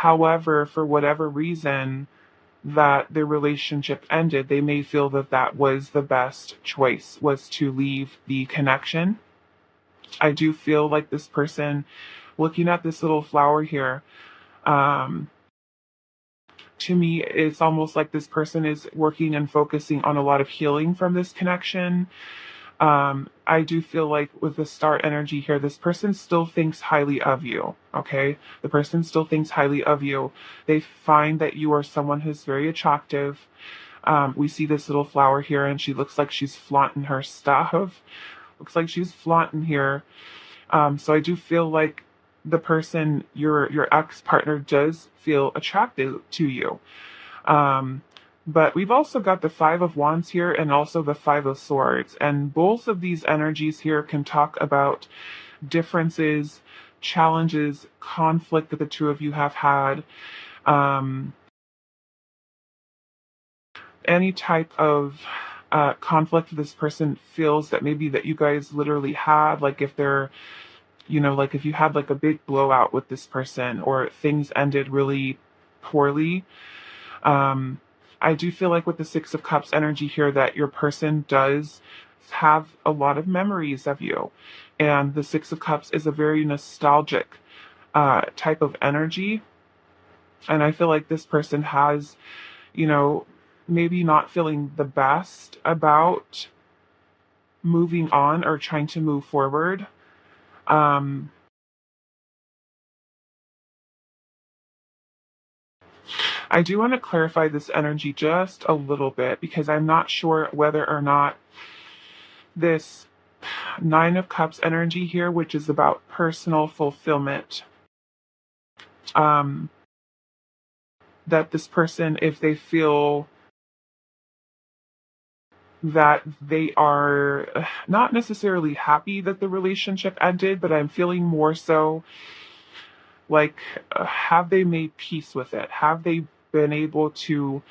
However, for whatever reason that their relationship ended, they may feel that that was the best choice, was to leave the connection. I do feel like this person, looking at this little flower here, um, to me, it's almost like this person is working and focusing on a lot of healing from this connection. I do feel like with the star energy here, this person still thinks highly of you, okay? The person still thinks highly of you. They find that you are someone who's very attractive. We see this little flower here, and she looks like she's flaunting her stuff. Looks like she's flaunting here. So I do feel like the person, your ex-partner, does feel attracted to you. But we've also got the Five of Wands here and also the Five of Swords. And both of these energies here can talk about differences, challenges, conflict that the two of you have had. Any type of conflict this person feels that maybe that you guys literally had, like if they're, like if you had like a big blowout with this person or things ended really poorly. I do feel like with the Six of Cups energy here that your person does have a lot of memories of you. And the Six of Cups is a very nostalgic type of energy. And I feel like this person has, maybe not feeling the best about moving on or trying to move forward. I do want to clarify this energy just a little bit because I'm not sure whether or not this Nine of Cups energy here, which is about personal fulfillment, that this person, if they feel that they are not necessarily happy that the relationship ended, but I'm feeling more so like, have they made peace with it? Have they been able to,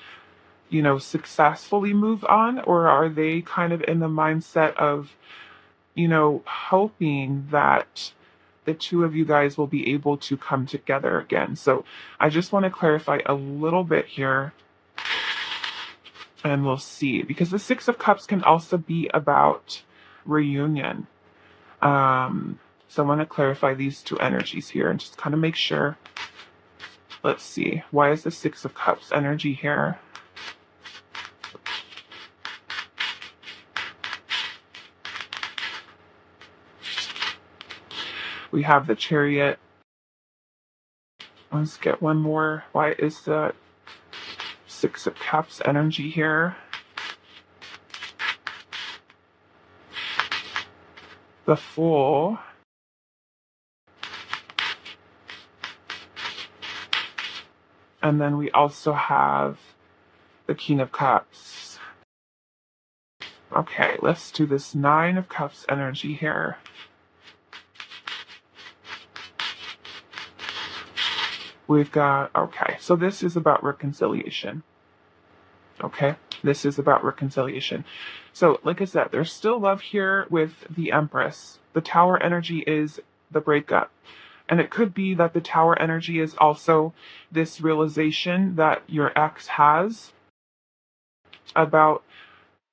successfully move on? Or are they kind of in the mindset of, hoping that the two of you guys will be able to come together again? So I just want to clarify a little bit here and we'll see. Because the Six of Cups can also be about reunion. So I want to clarify these two energies here and just kind of make sure. Let's see. Why is the Six of Cups energy here? We have the Chariot. Let's get one more. Why is the Six of Cups energy here? The Fool. And then we also have the King of Cups. Okay, let's do this Nine of Cups energy here. We've got, okay, so this is about reconciliation. Okay, this is about reconciliation. So, like I said, there's still love here with the Empress. The Tower energy is the breakup. And it could be that the Tower energy is also this realization that your ex has about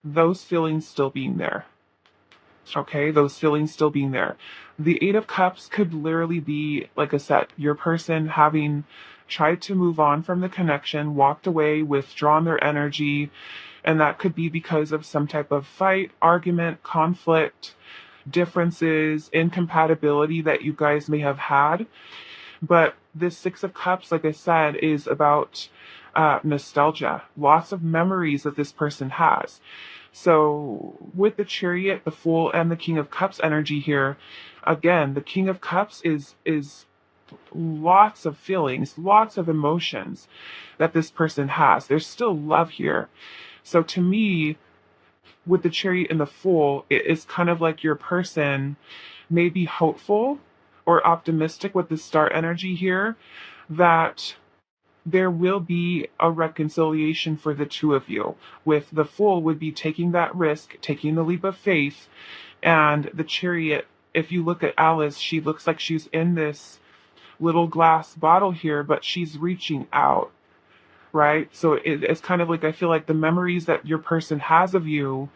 those feelings still being there. Okay, those feelings still being there. The Eight of Cups could literally be, like I said, your person having tried to move on from the connection, walked away, withdrawn their energy, and that could be because of some type of fight, argument, conflict, differences, incompatibility that you guys may have had. But this Six of Cups, like I said, is about nostalgia, lots of memories that this person has. So with the Chariot, the Fool, and the King of Cups energy here, again, the King of Cups is lots of feelings, lots of emotions that this person has. There's still love here. So to me, with the Chariot and the Fool, it is kind of like your person may be hopeful or optimistic with the Star energy here that there will be a reconciliation for the two of you. With the Fool would be taking that risk, taking the leap of faith, and the Chariot, if you look at Alice, she looks like she's in this little glass bottle here, but she's reaching out, right? So it's kind of like, I feel like the memories that your person has of you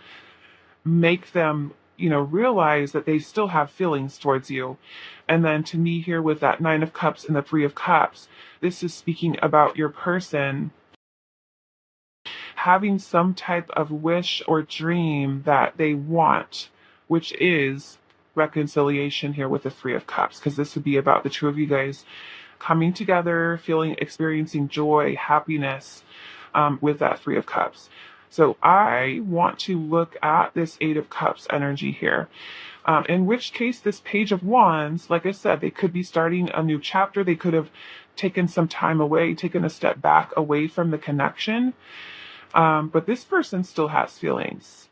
make them, realize that they still have feelings towards you. And then to me here with that Nine of Cups and the Three of Cups, this is speaking about your person having some type of wish or dream that they want, which is reconciliation here with the Three of Cups, because this would be about the two of you guys coming together, experiencing joy, happiness, with that Three of Cups. So I want to look at this Eight of Cups energy here. In which case, this Page of Wands, like I said, they could be starting a new chapter. They could have taken some time away, taken a step back away from the connection. But this person still has feelings.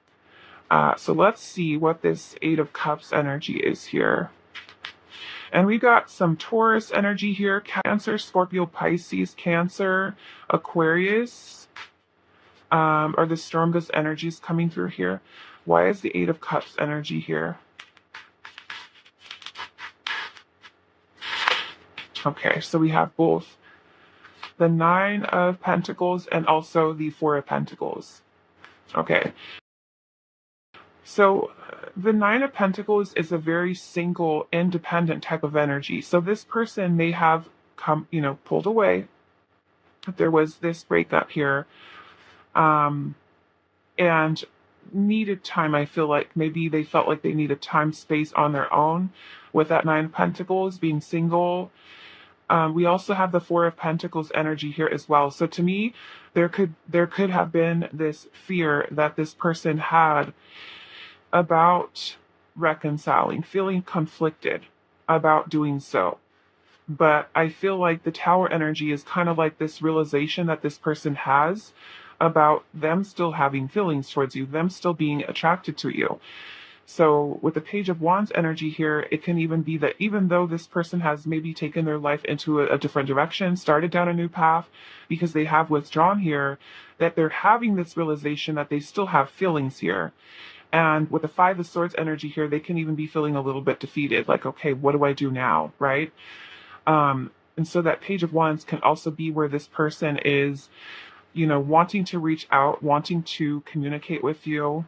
So let's see what this Eight of Cups energy is here. And we got some Taurus energy here, Cancer, Scorpio, Pisces, Cancer, Aquarius. Are the strongest energies coming through here? Why is the Eight of Cups energy here? Okay, so we have both the Nine of Pentacles and also the Four of Pentacles. Okay. So the Nine of Pentacles is a very single, independent type of energy. So this person may have pulled away. There was this breakup here. And needed time. I feel like maybe they felt like they needed time, space on their own with that Nine of Pentacles, being single. We also have the Four of Pentacles energy here as well. So to me, there could have been this fear that this person had about reconciling, feeling conflicted about doing so. But I feel like the Tower energy is kind of like this realization that this person has about them still having feelings towards you, them still being attracted to you. So with the Page of Wands energy here, it can even be that even though this person has maybe taken their life into a different direction, started down a new path, because they have withdrawn here, that they're having this realization that they still have feelings here. And with the Five of Swords energy here, they can even be feeling a little bit defeated, like, okay, what do I do now, right? And so that Page of Wands can also be where this person is, wanting to reach out, wanting to communicate with you.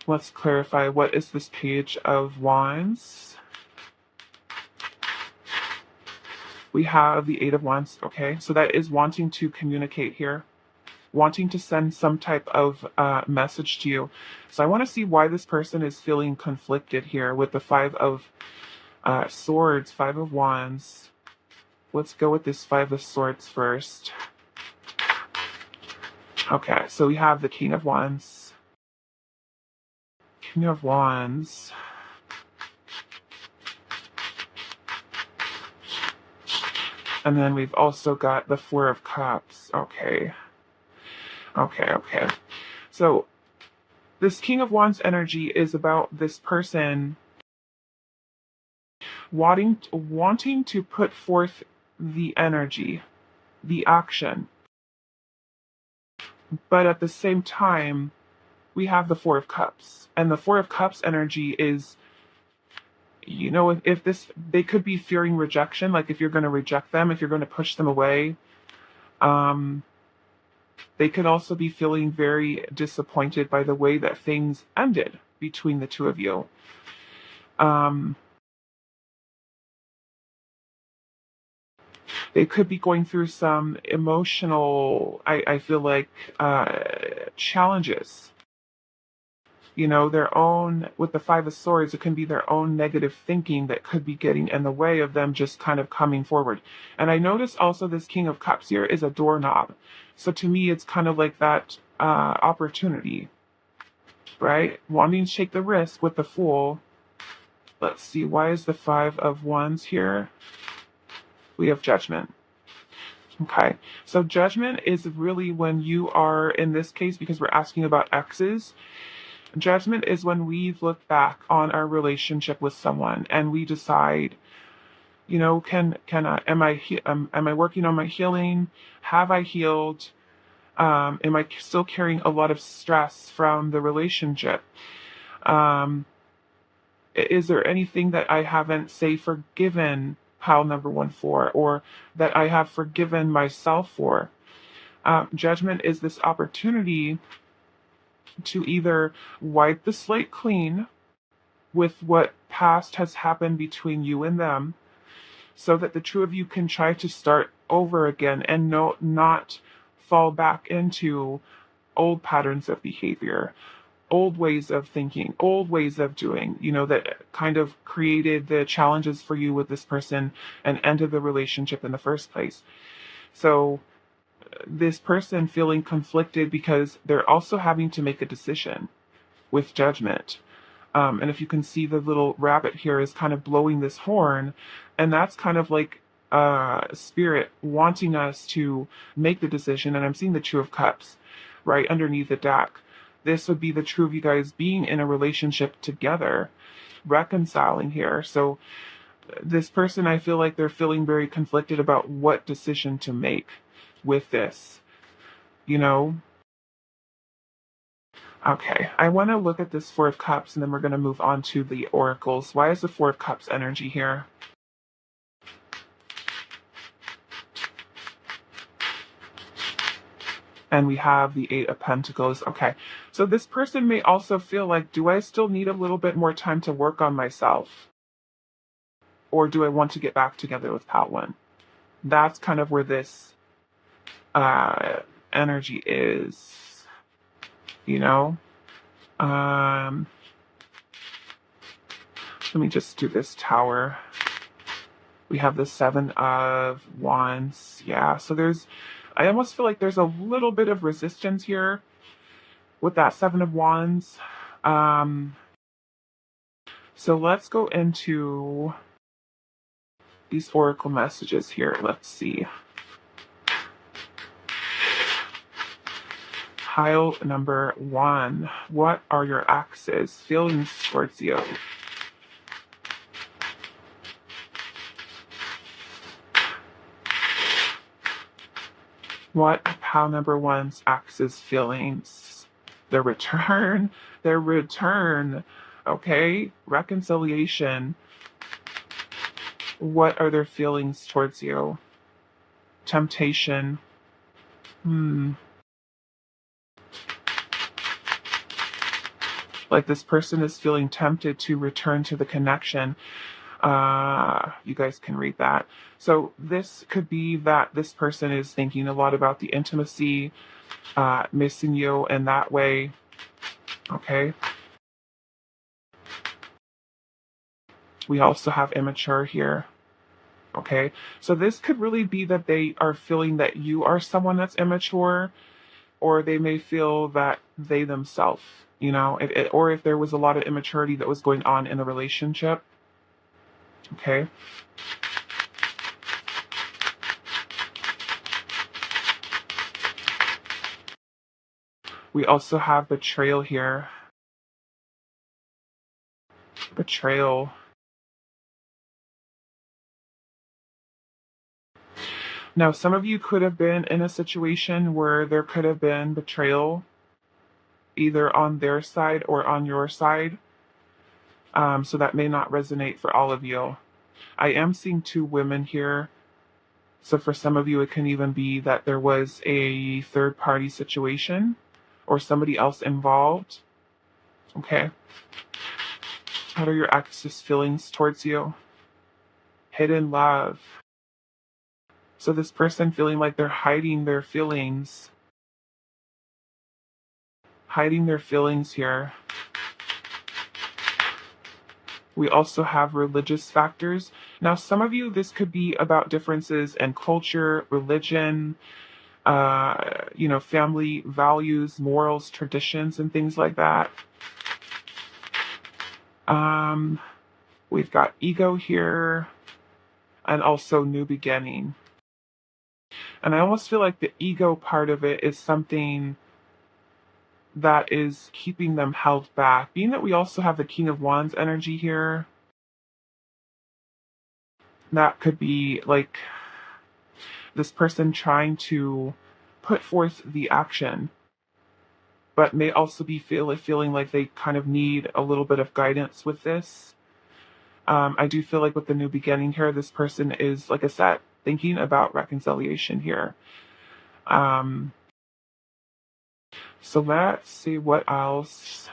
Let's clarify, what is this Page of Wands? We have the Eight of Wands, okay? So that is wanting to communicate here, wanting to send some type of message to you. So I want to see why this person is feeling conflicted here with the Five of Swords, Five of Wands. Let's go with this Five of Swords first. Okay, so we have the King of Wands. King of Wands. And then we've also got the Four of Cups. Okay. So this King of Wands energy is about this person wanting to put forth the energy, the action. But at the same time, we have the Four of Cups. And the Four of Cups energy is, if they could be fearing rejection, like if you're going to reject them, if you're going to push them away. They could also be feeling very disappointed by the way that things ended between the two of you. They could be going through some emotional, I feel like, challenges. Their own, with the Five of Swords, it can be their own negative thinking that could be getting in the way of them just kind of coming forward. And I notice also this King of Cups here is a doorknob. So to me, it's kind of like that opportunity, right? Wanting to take the risk with the Fool. Let's see, why is the Five of Wands here? We have Judgment. Okay, so Judgment is really when you are, in this case, because we're asking about exes, Judgment is when we look back on our relationship with someone and we decide, am I working on my healing? Have I healed? Am I still carrying a lot of stress from the relationship? Is there anything that I haven't, say, forgiven pile number one for, or that I have forgiven myself for. Judgment is this opportunity to either wipe the slate clean with what past has happened between you and them, so that the two of you can try to start over again and not fall back into old patterns of behavior, old ways of thinking, old ways of doing, that kind of created the challenges for you with this person and ended the relationship in the first place. So this person feeling conflicted because they're also having to make a decision with judgment. And if you can see, the little rabbit here is kind of blowing this horn, and that's kind of like spirit wanting us to make the decision. And I'm seeing the Two of Cups right underneath the deck. This would be the two of you guys being in a relationship together, reconciling here. So this person, I feel like they're feeling very conflicted about what decision to make with this, you know? Okay, I want to look at this Four of Cups, and then we're going to move on to the oracles. Why is the Four of Cups energy here? And we have the Eight of Pentacles. Okay, so this person may also feel like, do I still need a little bit more time to work on myself? Or do I want to get back together with Pat One? That's kind of where this energy is, you know? Let me just do this Tower. We have the Seven of Wands. Yeah, so I almost feel like there's a little bit of resistance here with that Seven of Wands. So let's go into these oracle messages here. Let's see. Pile number one. What are your exes' feelings towards you? What pile number one's exes' feelings? Their return. Okay? Reconciliation. What are their feelings towards you? Temptation. Like this person is feeling tempted to return to the connection. You guys can read that. So this could be that this person is thinking a lot about the intimacy, missing you in that way. Okay. We also have immature here. Okay. So this could really be that they are feeling that you are someone that's immature, or they may feel that they themselves, or if there was a lot of immaturity that was going on in the relationship. Okay. We also have betrayal here. Betrayal. Now, some of you could have been in a situation where there could have been betrayal, either on their side or on your side. So that may not resonate for all of you. I am seeing two women here. So for some of you, it can even be that there was a third party situation or somebody else involved. Okay. What are your ex's feelings towards you? Hidden love. So this person feeling like they're hiding their feelings. Hiding their feelings here. We also have religious factors. Now, some of you, this could be about differences in culture, religion, family values, morals, traditions, and things like that. We've got ego here, and also new beginning. And I almost feel like the ego part of it is something that is keeping them held back. Being that we also have the King of Wands energy here, that could be like this person trying to put forth the action, but may also be feeling like they kind of need a little bit of guidance with this. I do feel like with the new beginning here, this person is, like I said, thinking about reconciliation here. Um, so let's see what else.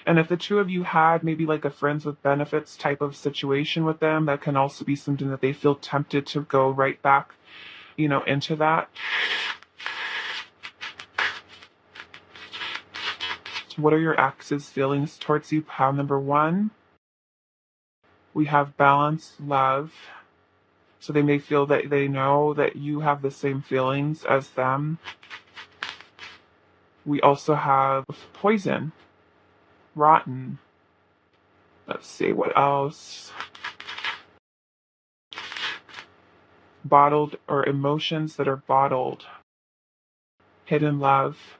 And if the two of you had maybe like a friends with benefits type of situation with them, that can also be something that they feel tempted to go right back, into that. What are your ex's feelings towards you? Pile number one. We have balance, love. So they may feel that they know that you have the same feelings as them. We also have poison, rotten. Let's see, what else? Bottled, or emotions that are bottled. Hidden love.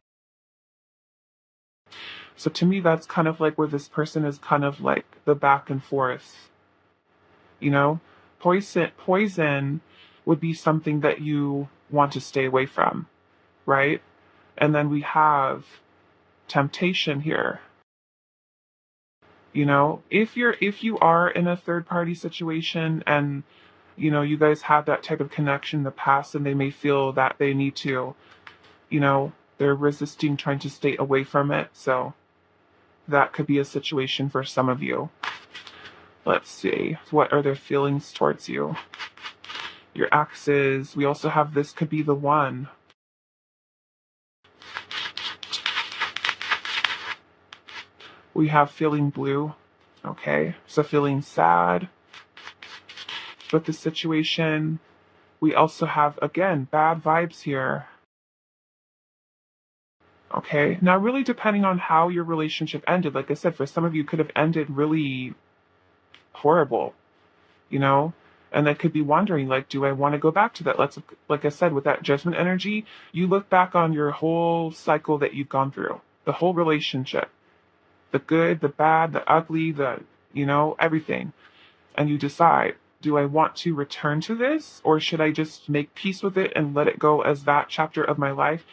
So to me, that's kind of like where this person is kind of like the back and forth. You know, poison would be something that you want to stay away from, right? And then we have temptation here. If you are in a third party situation and you guys have that type of connection in the past, and they may feel that they need to, they're resisting trying to stay away from it. So that could be a situation for some of you. Let's see. What are their feelings towards you? Your exes. We also have this could be the one. We have feeling blue. Okay. So feeling sad with the situation. We also have, again, bad vibes here. Okay. Now, really depending on how your relationship ended, like I said, for some of you, could have ended really horrible, you know? And I could be wondering, like, do I want to go back to that? Like I said, with that judgment energy, you look back on your whole cycle that you've gone through, the whole relationship, the good, the bad, the ugly, everything. And you decide, do I want to return to this, or should I just make peace with it and let it go as that chapter of my life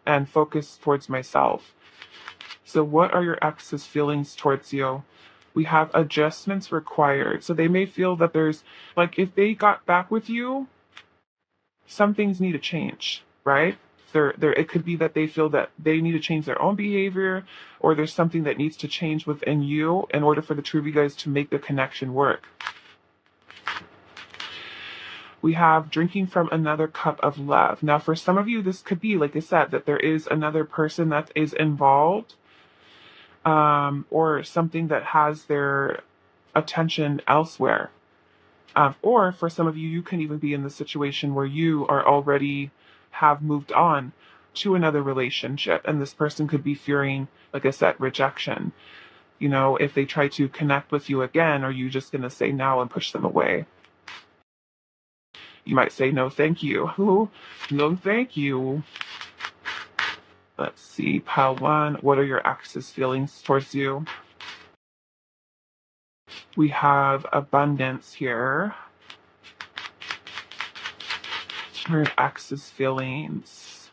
and focus towards myself? So what are your ex's feelings towards you? We have adjustments required. So they may feel that there's, like, if they got back with you, some things need to change, right? It could be that they feel that they need to change their own behavior, or there's something that needs to change within you in order for the two of you guys to make the connection work. We have drinking from another cup of love. Now, for some of you, this could be, like I said, that there is another person that is involved, or something that has their attention elsewhere. Or for some of you, you can even be in the situation where you are already have moved on to another relationship, and this person could be fearing, like I said, rejection. If they try to connect with you again, are you just going to say no and push them away? You might say, no, thank you. No, thank you. Let's see, pile one. What are your ex's feelings towards you? We have abundance here. Your ex's feelings.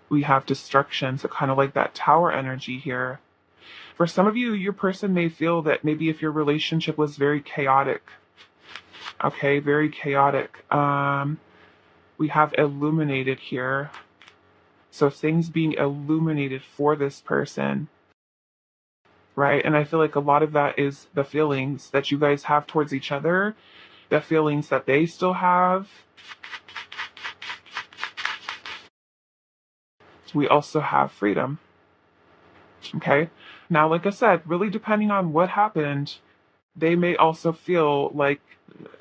We have destruction, so kind of like that tower energy here. For some of you, your person may feel that maybe if your relationship was very chaotic, okay, very chaotic. We have illuminated here. So things being illuminated for this person, right? And I feel like a lot of that is the feelings that you guys have towards each other, the feelings that they still have. We also have freedom. Okay. Now, like I said, really depending on what happened, they may also feel like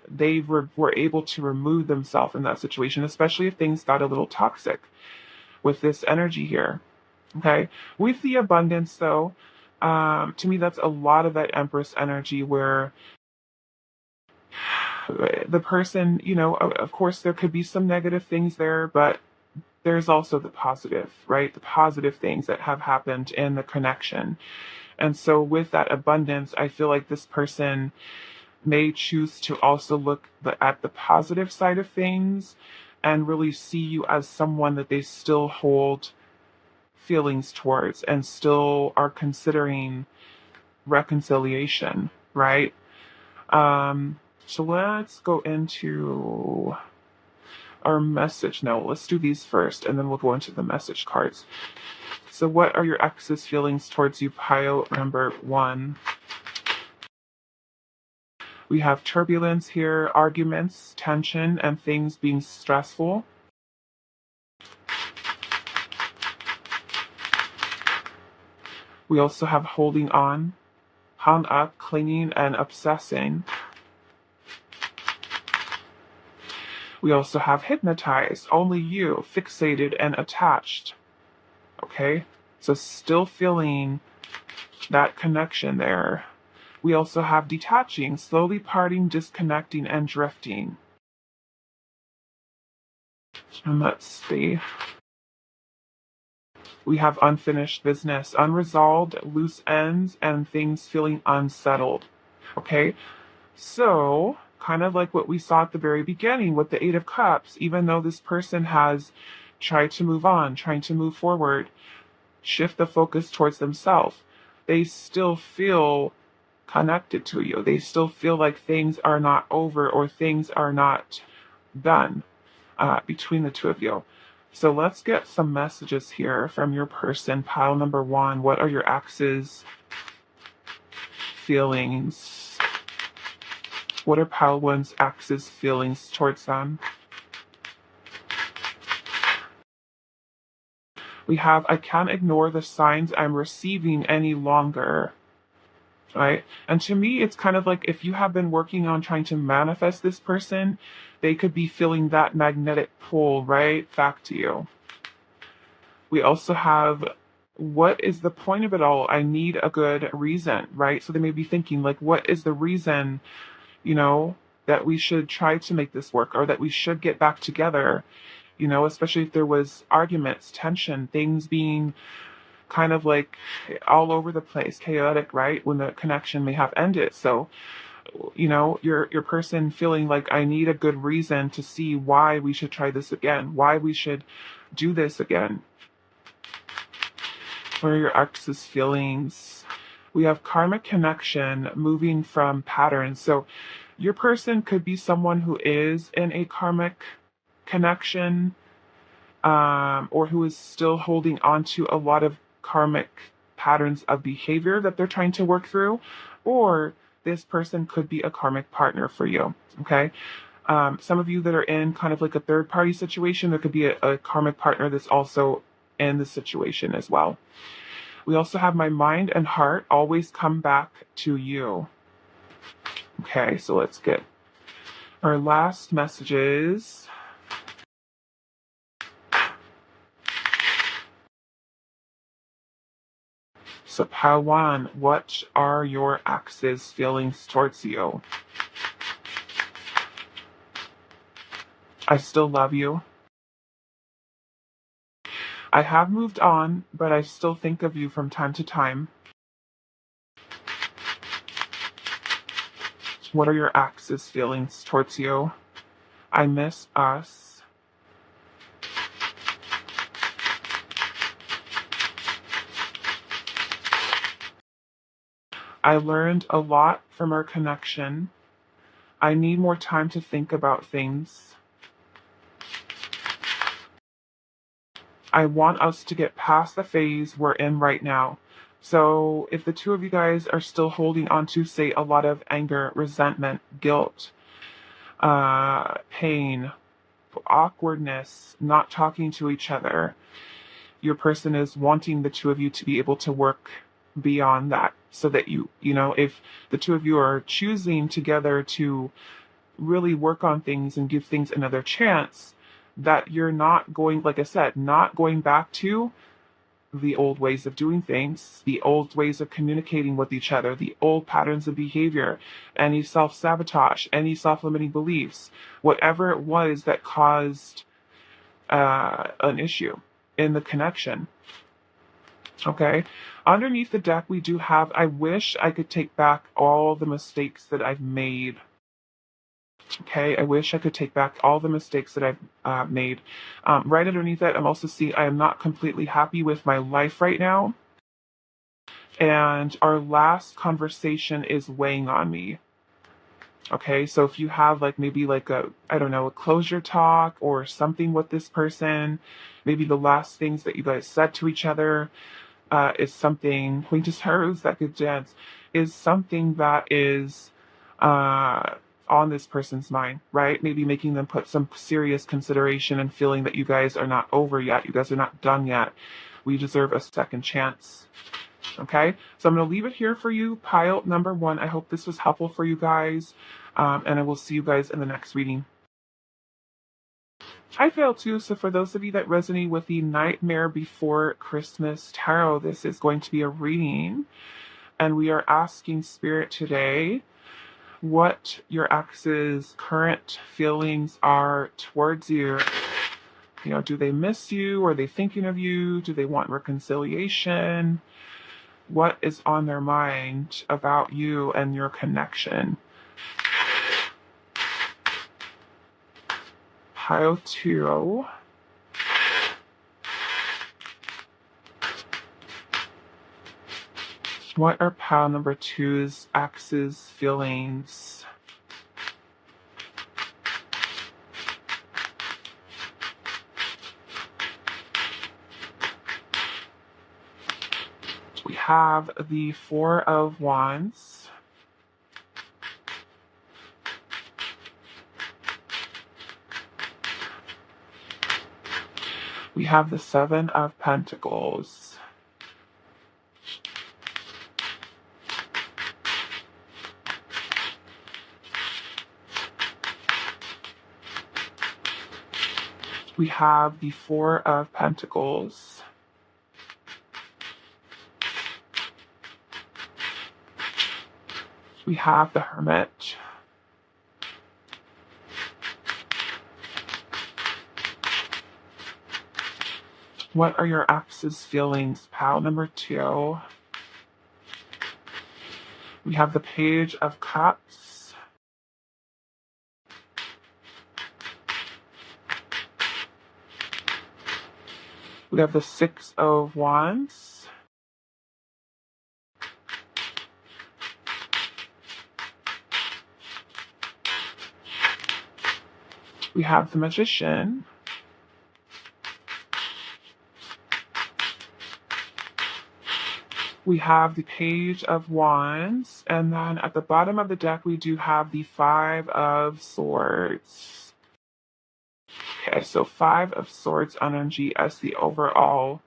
they were able to remove themselves from that situation, especially if things got a little toxic with this energy here. Okay. With the abundance, though, to me, that's a lot of that Empress energy where the person, of course, there could be some negative things there, but there's also the positive, right? The positive things that have happened in the connection. And so with that abundance, I feel like this person may choose to also look at the positive side of things and really see you as someone that they still hold feelings towards and still are considering reconciliation, right? So let's go into our message. No, let's do these first, and then we'll go into the message cards. So what are your ex's feelings towards you, pile number 1? We have turbulence here, arguments, tension, and things being stressful. We also have holding on, hung up, clinging, and obsessing. We also have hypnotized, only you, fixated and attached. Okay? So still feeling that connection there. We also have detaching, slowly parting, disconnecting, and drifting. And let's see. We have unfinished business, unresolved, loose ends, and things feeling unsettled. Okay? So, kind of like what we saw at the very beginning with the Eight of Cups, even though this person has tried to move on, trying to move forward, shift the focus towards themselves, they still feel connected to you. They still feel like things are not over or things are not done between the two of you. So let's get some messages here from your person. Pile number 1, what are your ex's feelings? What are pile 1's ex's feelings towards them? We have, I can't ignore the signs I'm receiving any longer. Right? And to me, it's kind of like if you have been working on trying to manifest this person, they could be feeling that magnetic pull right back to you. We also have, what is the point of it all? I need a good reason, right? So they may be thinking, like, what is the reason, that we should try to make this work or that we should get back together, especially if there was arguments, tension, things being kind of like all over the place, chaotic, right? When the connection may have ended. So, your person feeling like I need a good reason to see why we should try this again, why we should do this again. What are your ex's feelings? We have karmic connection, moving from patterns. So your person could be someone who is in a karmic connection, or who is still holding on to a lot of karmic patterns of behavior that they're trying to work through, or this person could be a karmic partner for you. Okay. Some of you that are in kind of like a third party situation, there could be a karmic partner that's also in the situation as well. We also have my mind and heart always come back to you. Okay, so let's get our last messages. So pile 1, what are your ex's feelings towards you? I still love you. I have moved on, but I still think of you from time to time. What are your ex's feelings towards you? I miss us. I learned a lot from our connection. I need more time to think about things. I want us to get past the phase we're in right now. So if the two of you guys are still holding on to, say, a lot of anger, resentment, guilt, pain, awkwardness, not talking to each other, your person is wanting the two of you to be able to work beyond that, so that if the two of you are choosing together to really work on things and give things another chance, that you're not going, like I said, not going back to the old ways of doing things, the old ways of communicating with each other, the old patterns of behavior, any self-sabotage, any self-limiting beliefs, whatever it was that caused an issue in the connection. Okay. Underneath the deck, we do have, I wish I could take back all the mistakes that I've made. Okay, I wish I could take back all the mistakes that I've made. Right underneath that, I'm also seeing I am not completely happy with my life right now. And our last conversation is weighing on me. Okay, so if you have like maybe like a, I don't know, a closure talk or something with this person, maybe the last things that you guys said to each other is something, we just heard that good dance, is something that is uh, on this person's mind, right? Maybe making them put some serious consideration and feeling that you guys are not over yet, you guys are not done yet. We deserve a second chance. Okay, so I'm going to leave it here for you, pile number 1. I hope this was helpful for you guys, and I will see you guys in the next reading. I failed too, so for those of you that resonate with the Nightmare Before Christmas Tarot, this is going to be a reading, and we are asking Spirit today what your ex's current feelings are towards you. You know, do they miss you? Are they thinking of you? Do they want reconciliation? What is on their mind about you and your connection? Pile 2. What are pile number 2's ex's feelings? We have the 4 of Wands. We have the 7 of Pentacles. We have the 4 of Pentacles. We have the Hermit. What are your ex's feelings? Pile number 2. We have the Page of Cups. We have the 6 of Wands. We have the Magician. We have the Page of Wands, and then at the bottom of the deck, we do have the 5 of Swords. Okay, so 5 of Swords energy as the overall.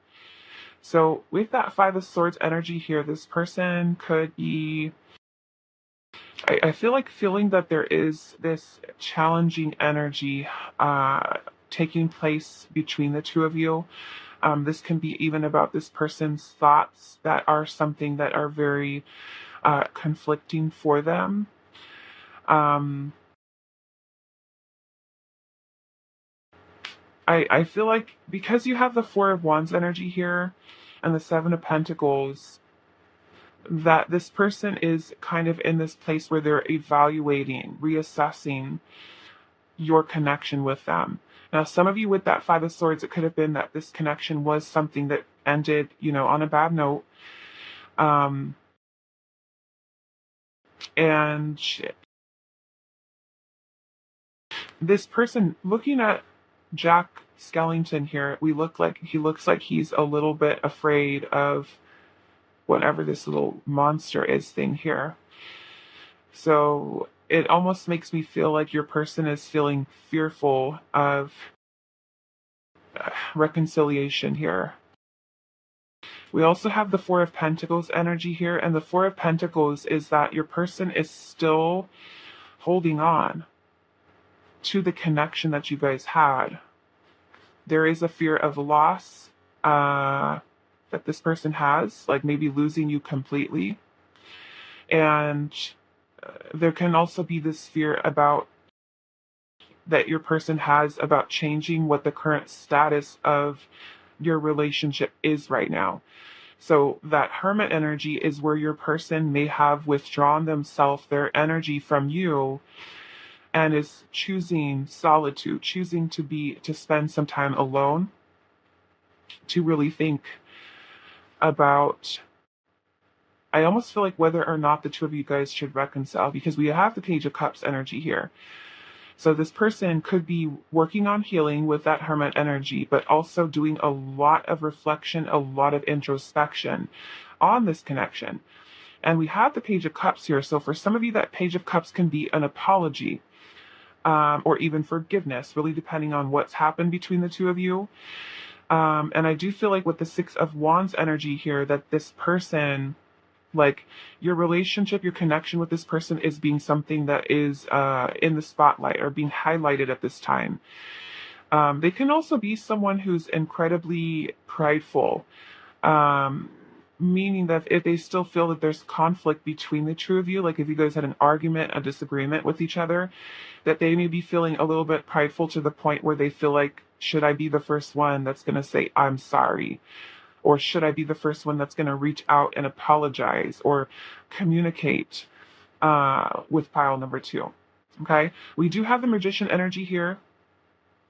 So with that 5 of Swords energy here, this person could be, I feel like feeling that there is this challenging energy taking place between the two of you. This can be even about this person's thoughts that are something that are very conflicting for them. I feel like because you have the 4 of Wands energy here and the 7 of Pentacles, that this person is kind of in this place where they're evaluating, reassessing your connection with them. Now, some of you with that 5 of Swords, it could have been that this connection was something that ended, you know, on a bad note. And this person, looking at Jack Skellington here, he looks like he's a little bit afraid of whatever this little monster is thing here. So it almost makes me feel like your person is feeling fearful of reconciliation here. We also have the 4 of Pentacles energy here, and the 4 of Pentacles is that your person is still holding on to the connection that you guys had. There is a fear of loss that this person has, like maybe losing you completely. And there can also be this fear about that your person has about changing what the current status of your relationship is right now. So that Hermit energy is where your person may have withdrawn themselves, their energy from you, and is choosing solitude, choosing to spend some time alone to really think about. I almost feel like whether or not the two of you guys should reconcile, because we have the Page of Cups energy here. So this person could be working on healing with that Hermit energy, but also doing a lot of reflection, a lot of introspection on this connection. And we have the Page of Cups here. So for some of you, that Page of Cups can be an apology, or even forgiveness, really depending on what's happened between the two of you. And I do feel like with the Six of Wands energy here, that this person, like your relationship, your connection with this person is being something that is in the spotlight or being highlighted at this time. They can also be someone who's incredibly prideful, meaning that if they still feel that there's conflict between the two of you, like if you guys had an argument, a disagreement with each other, that they may be feeling a little bit prideful to the point where they feel like, should I be the first one that's going to say, I'm sorry? Or should I be the first one that's going to reach out and apologize or communicate with pile number 2? Okay, we do have the Magician energy here.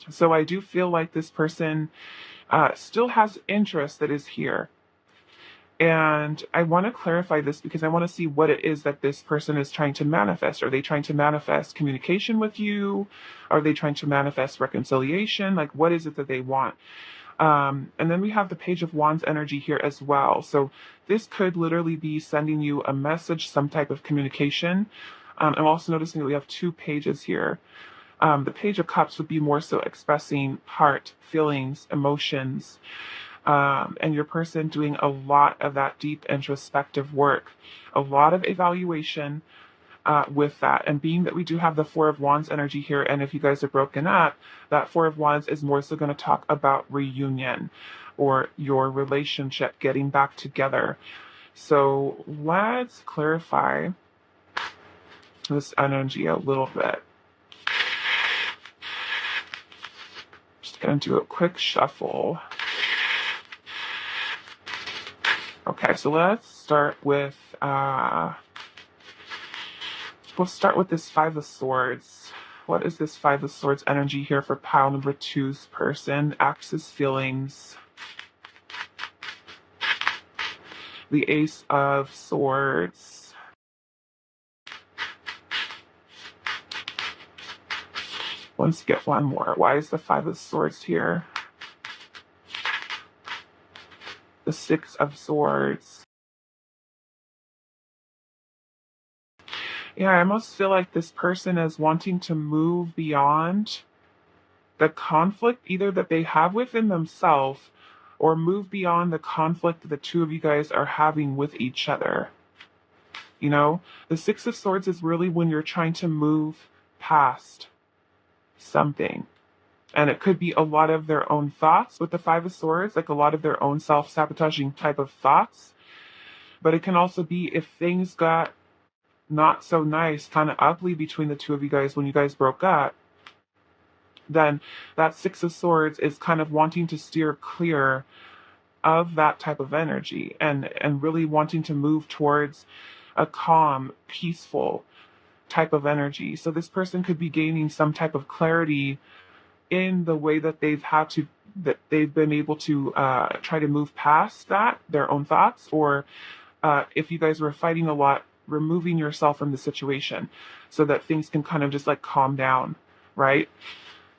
So I do feel like this person still has interest that is here. And I want to clarify this because I want to see what it is that this person is trying to manifest. Are they trying to manifest communication with you? Are they trying to manifest reconciliation? Like, what is it that they want? And then we have the Page of Wands energy here as well. So this could literally be sending you a message, some type of communication. I'm also noticing that we have 2 pages here. The Page of Cups would be more so expressing heart, feelings, emotions, and your person doing a lot of that deep introspective work, a lot of evaluation with that. And being that we do have the Four of Wands energy here, and if you guys are broken up, that Four of Wands is more so going to talk about reunion or your relationship getting back together. So let's clarify this energy a little bit. Just going to do a quick shuffle. Okay, so let's start with we'll start with this Five of Swords. What is this Five of Swords energy here for pile number 2's person? Axis feelings. The Ace of Swords. Let's get one more. Why is the Five of Swords here? The Six of Swords. Yeah, I almost feel like this person is wanting to move beyond the conflict either that they have within themselves or move beyond the conflict that the two of you guys are having with each other. You know, the Six of Swords is really when you're trying to move past something. And it could be a lot of their own thoughts with the Five of Swords, like a lot of their own self-sabotaging type of thoughts. But it can also be if things got not so nice, kind of ugly between the two of you guys when you guys broke up, then that Six of Swords is kind of wanting to steer clear of that type of energy and really wanting to move towards a calm, peaceful type of energy. So this person could be gaining some type of clarity in the way that they've been able to try to move past that, their own thoughts, or if you guys were fighting a lot, removing yourself from the situation so that things can kind of just like calm down, right?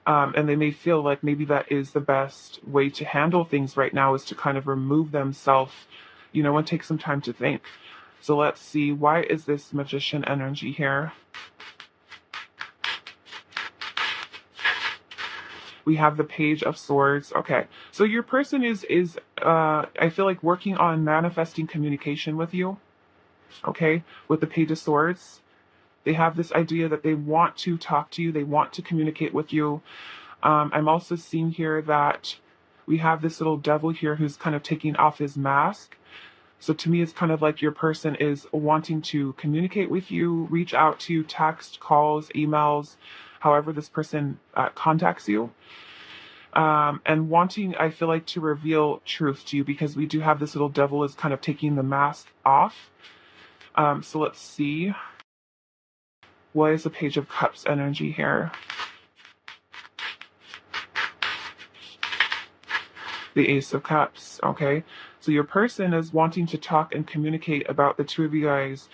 And they may feel like maybe that is the best way to handle things right now, is to kind of remove themselves, you know, and take some time to think. So let's see, why is this Magician energy here? We have the Page of Swords. Okay, so your person is I feel like working on manifesting communication with you. Okay, with the Page of Swords, they have this idea that they want to talk to you, they want to communicate with you. I'm also seeing here that we have this little devil here who's kind of taking off his mask. So to me, it's kind of like your person is wanting to communicate with you, reach out to you, text, calls, emails, however this person contacts you. And wanting, I feel like, to reveal truth to you, because we do have this little devil is kind of taking the mask off. So let's see. What is the Page of Cups energy here? The Ace of Cups, okay? So your person is wanting to talk and communicate about the two of you guys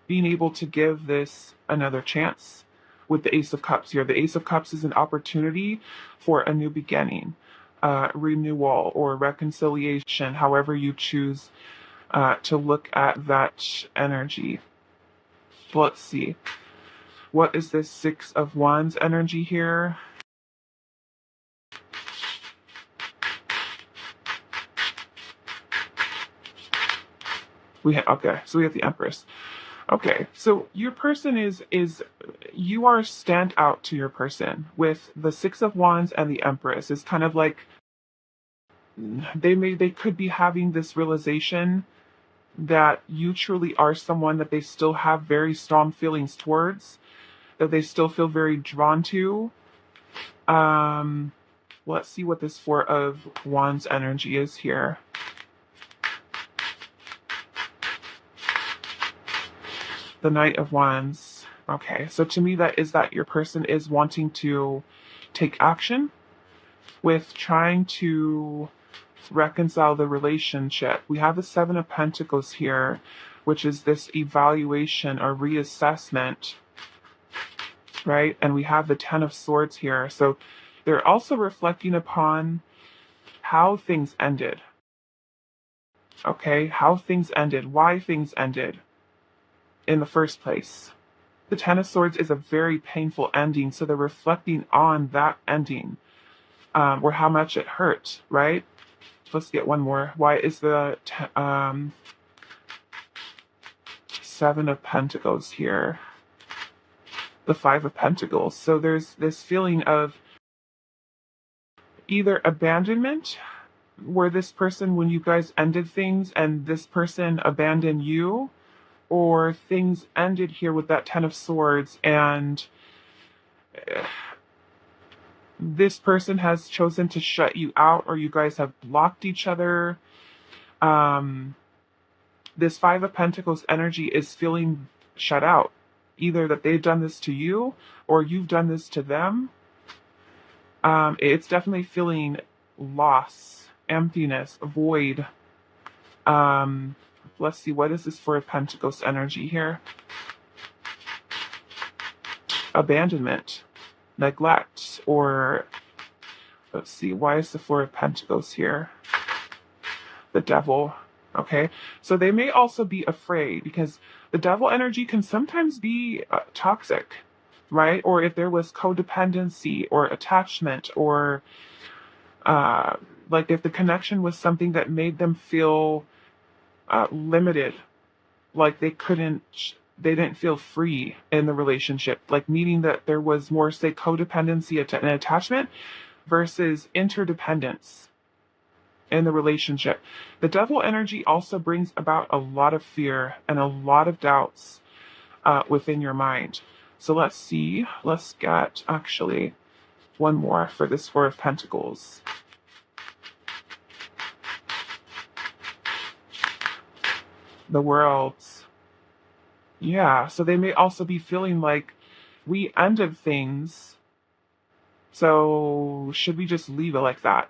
being able to give this another chance with the Ace of Cups here. The Ace of Cups is an opportunity for a new beginning, renewal, or reconciliation, however you choose to look at that energy. Let's see. What is this Six of Wands energy here? Okay, so we have the Empress. Okay, so your person is you are stand out to your person with the Six of Wands and the Empress. It's kind of like they could be having this realization that you truly are someone that they still have very strong feelings towards, that they still feel very drawn to. Let's see what this Four of Wands energy is here. The Knight of Wands. Okay, so to me that your person is wanting to take action with trying to reconcile the relationship. We have the Seven of Pentacles here, which is this evaluation or reassessment, right? And we have the Ten of Swords here. So they're also reflecting upon how things ended. Okay, how things ended, why things ended in the first place. The Ten of Swords is a very painful ending, so they're reflecting on that ending, or how much it hurt, right? Let's get one more. Why is the Seven of Pentacles here? The Five of Pentacles. So there's this feeling of either abandonment, where this person, when you guys ended things and this person abandoned you, or things ended here with that Ten of Swords and this person has chosen to shut you out, or you guys have blocked each other. This Five of Pentacles energy is feeling shut out. Either that they've done this to you or you've done this to them. It's definitely feeling loss, emptiness, void. Let's see, what is this Four of Pentacles energy here? Abandonment, neglect, or let's see, why is the Four of Pentacles here? The Devil. Okay, so they may also be afraid because the Devil energy can sometimes be toxic, right? Or if there was codependency or attachment, or like if the connection was something that made them feel limited, like they didn't feel free in the relationship, like meaning that there was more, say, codependency and attachment versus interdependence in the relationship. The Devil energy also brings about a lot of fear and a lot of doubts within your mind. So let's see, let's get actually one more for this Four of Pentacles. The World. Yeah, so they may also be feeling like we ended things, so should we just leave it like that?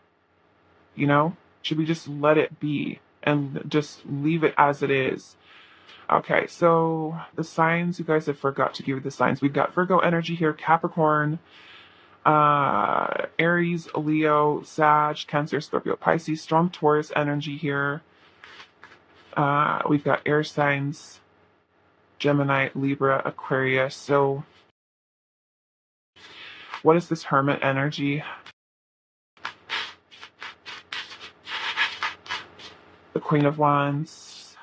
You know? Should we just let it be and just leave it as it is? Okay, so the signs, you guys have forgot to give you the signs. We've got Virgo energy here, Capricorn, Aries, Leo, Sag, Cancer, Scorpio, Pisces, strong Taurus energy here. We've got air signs, Gemini, Libra, Aquarius. So what is this Hermit energy? The Queen of Wands.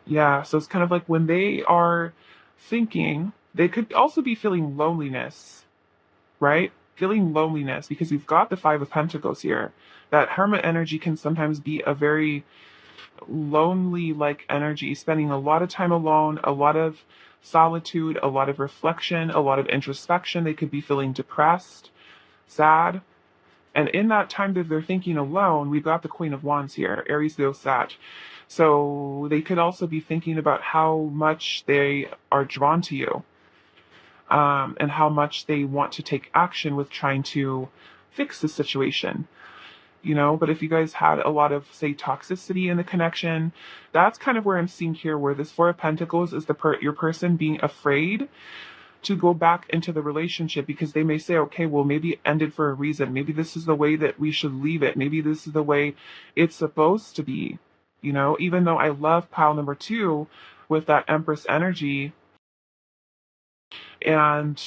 Yeah, so it's kind of like when they are thinking, they could also be feeling loneliness, right? Feeling loneliness because we've got the Five of Pentacles here. That Hermit energy can sometimes be a very lonely like energy, spending a lot of time alone, a lot of solitude, a lot of reflection, a lot of introspection. They could be feeling depressed, sad. And in that time that they're thinking alone, we've got the Queen of Wands here, Aries, Leo, Sag. So they could also be thinking about how much they are drawn to you. and how much they want to take action with trying to fix the situation. But if you guys had a lot of, say, toxicity in the connection, that's kind of where I'm seeing here, where this Four of Pentacles is your person being afraid to go back into the relationship, because they may say, okay, well, maybe it ended for a reason. Maybe this is the way that we should leave it. Maybe this is the way it's supposed to be. Even though I love pile number 2 with that Empress energy, and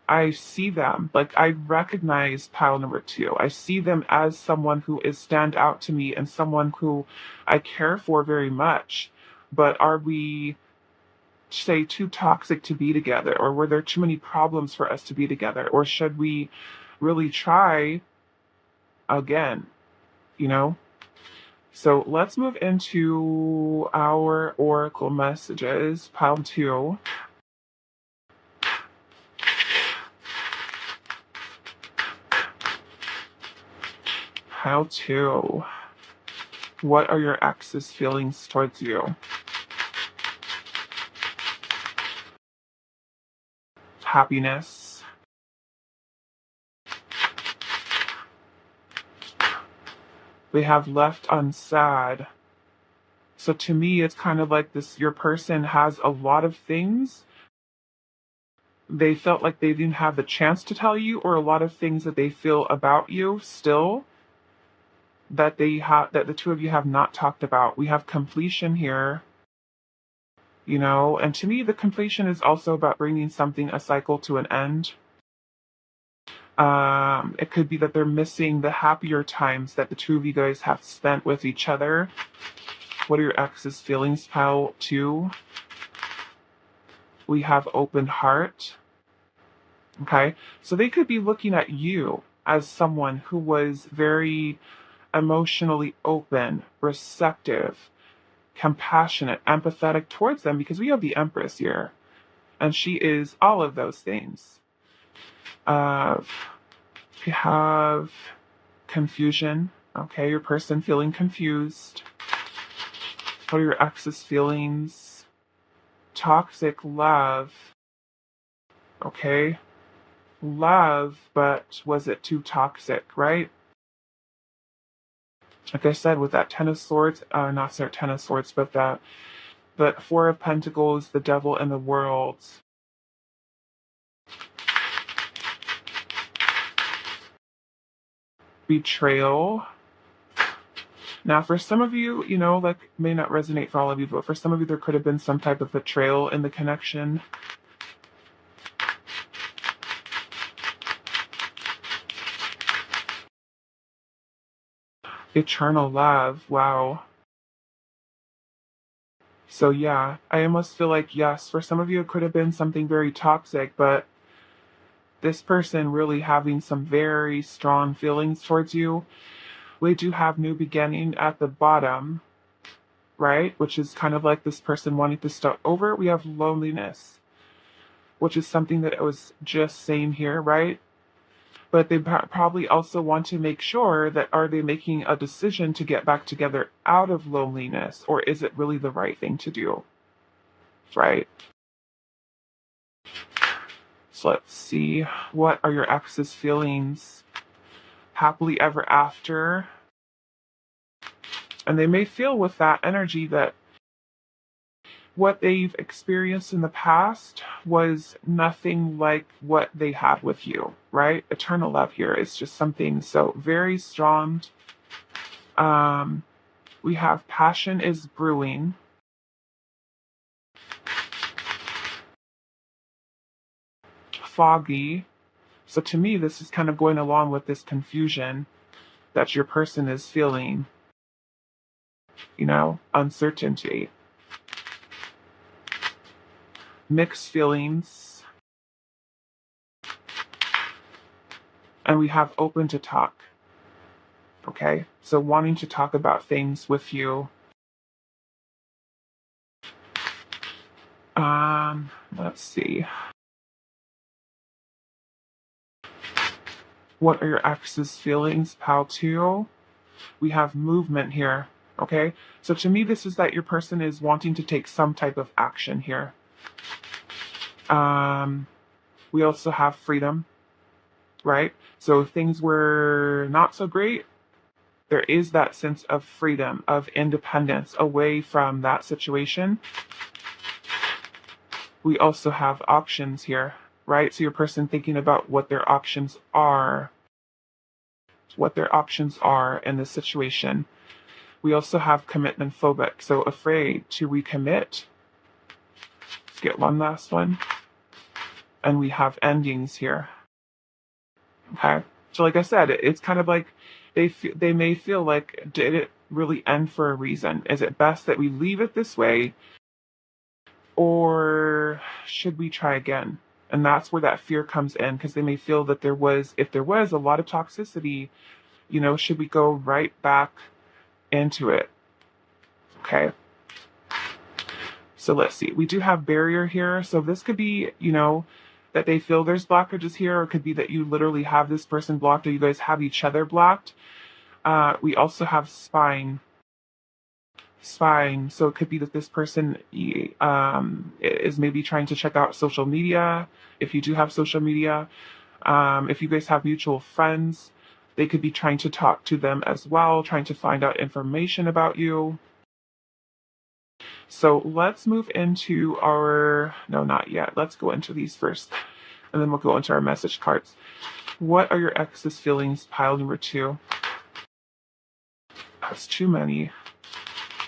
I see them, like, I recognize pile number 2. I see them as someone who is stand out to me and someone who I care for very much. But are we, say, too toxic to be together? Or were there too many problems for us to be together? Or should we really try again? So let's move into our oracle messages, pile 2. Pile 2. What are your ex's feelings towards you? Happiness. They have left unsaid. So to me, it's kind of like this, your person has a lot of things they felt like they didn't have the chance to tell you, or a lot of things that they feel about you still that that the two of you have not talked about. We have completion here. And to me, the completion is also about bringing a cycle to an end. It could be that they're missing the happier times that the two of you guys have spent with each other. What are your ex's feelings, pile 2? We have open heart. Okay, so they could be looking at you as someone who was very emotionally open, receptive, compassionate, empathetic towards them, because we have the Empress here, and she is all of those things. We have confusion. Okay, your person feeling confused. What are your ex's feelings? Toxic love. Okay, love, but was it too toxic, right? Like I said, with that Ten of Swords, not Ten of Swords, but that Four of Pentacles, the Devil, and the World. Betrayal. Now, for some of you, like, may not resonate for all of you, but for some of you, there could have been some type of betrayal in the connection. Eternal love. Wow. So yeah, I almost feel like, yes, for some of you, it could have been something very toxic, but this person really having some very strong feelings towards you. We do have new beginning at the bottom, right? Which is kind of like this person wanting to start over. We have loneliness, which is something that I was just saying here, right? But they probably also want to make sure that, are they making a decision to get back together out of loneliness, or is it really the right thing to do, right? So let's see, what are your ex's feelings? Happily ever after. And they may feel with that energy that what they've experienced in the past was nothing like what they had with you, right? Eternal love here is just something so very strong. We have passion is brewing. Foggy. So to me, this is kind of going along with this confusion that your person is feeling, uncertainty. Mixed feelings. And we have open to talk. Okay, so wanting to talk about things with you. Let's see. What are your ex's feelings, pal 2? We have movement here. Okay, so to me, this is that your person is wanting to take some type of action here. We also have freedom, right? So if things were not so great, there is that sense of freedom, of independence away from that situation. We also have options here, right? So your person thinking about what their options are, in this situation. We also have commitment phobic, so afraid to recommit. Let's get one last one. And we have endings here. Okay. So like I said, it's kind of like they may feel like, did it really end for a reason? Is it best that we leave it this way, or should we try again? And that's where that fear comes in, because they may feel that if there was a lot of toxicity, should we go right back into it? Okay. So let's see. We do have barrier here. So this could be, that they feel there's blockages here, or it could be that you literally have this person blocked, or you guys have each other blocked. We also have spine. So it could be that this person is maybe trying to check out social media. If you do have social media, if you guys have mutual friends, they could be trying to talk to them as well, trying to find out information about you. So let's move into no, not yet. Let's go into these first, and then we'll go into our message cards. What are your ex's feelings? Pile number 2. That's too many.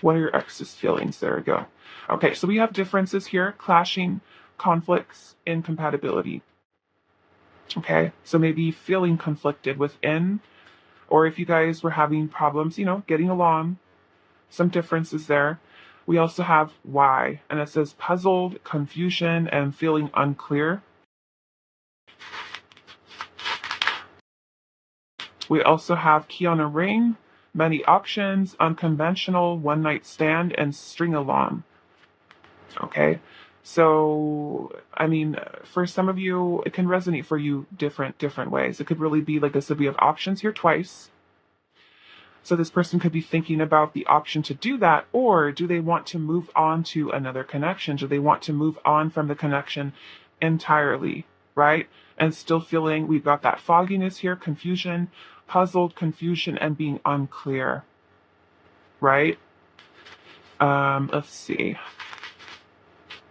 What are your ex's feelings? There we go. Okay, so we have differences here, clashing, conflicts, incompatibility. Okay, so maybe feeling conflicted within, or if you guys were having problems, getting along, some differences there. We also have why, and it says puzzled, confusion, and feeling unclear. We also have key on a ring, many options, unconventional, one night stand, and string along. Okay, so I mean, for some of you, it can resonate for you different ways. It could really be like this. We have options here twice. So this person could be thinking about the option to do that, or do they want to move on to another connection? Do they want to move on from the connection entirely, right? And still feeling, we've got that fogginess here, confusion, puzzled, confusion, and being unclear, right? Let's see.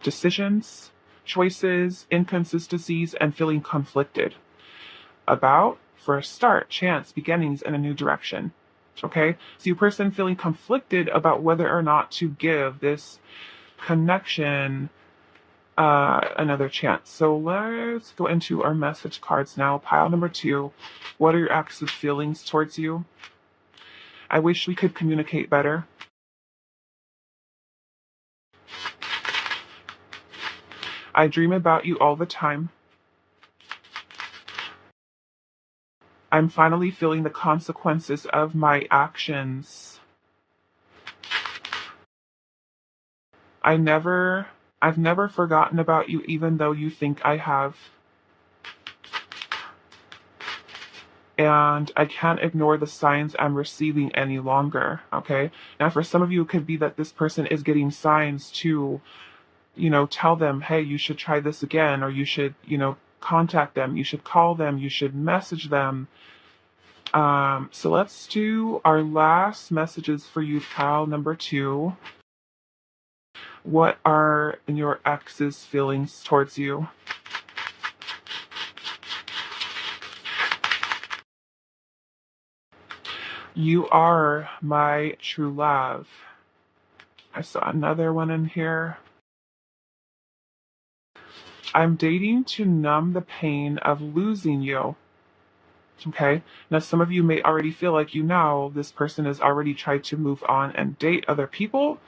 Decisions, choices, inconsistencies, and feeling conflicted about, for a start, chance, beginnings, and a new direction. Okay, so your person feeling conflicted about whether or not to give this connection another chance. So let's go into our message cards now. Pile number 2. What are your ex's feelings towards you? I wish we could communicate better. I dream about you all the time. I'm finally feeling the consequences of my actions. I've never forgotten about you, even though you think I have. And I can't ignore the signs I'm receiving any longer. Okay. Now, for some of you, it could be that this person is getting signs to, tell them, hey, you should try this again, or you should, contact them, you should call them, you should message them. So let's do our last messages for you, pile number 2. What are your ex's feelings towards you? You are my true love. I saw another one in here. I'm dating to numb the pain of losing you. Okay. Now, some of you may already feel like this person has already tried to move on and date other people,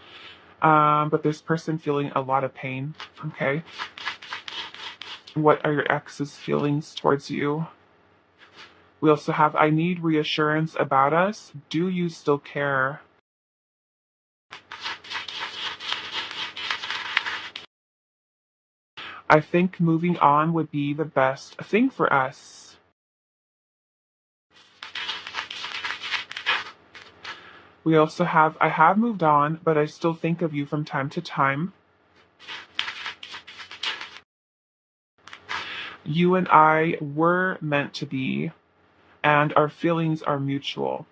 but this person feeling a lot of pain. Okay. What are your ex's feelings towards you? We also have, I need reassurance about us. Do you still care? I think moving on would be the best thing for us. We also have, I have moved on, but I still think of you from time to time. You and I were meant to be, and our feelings are mutual.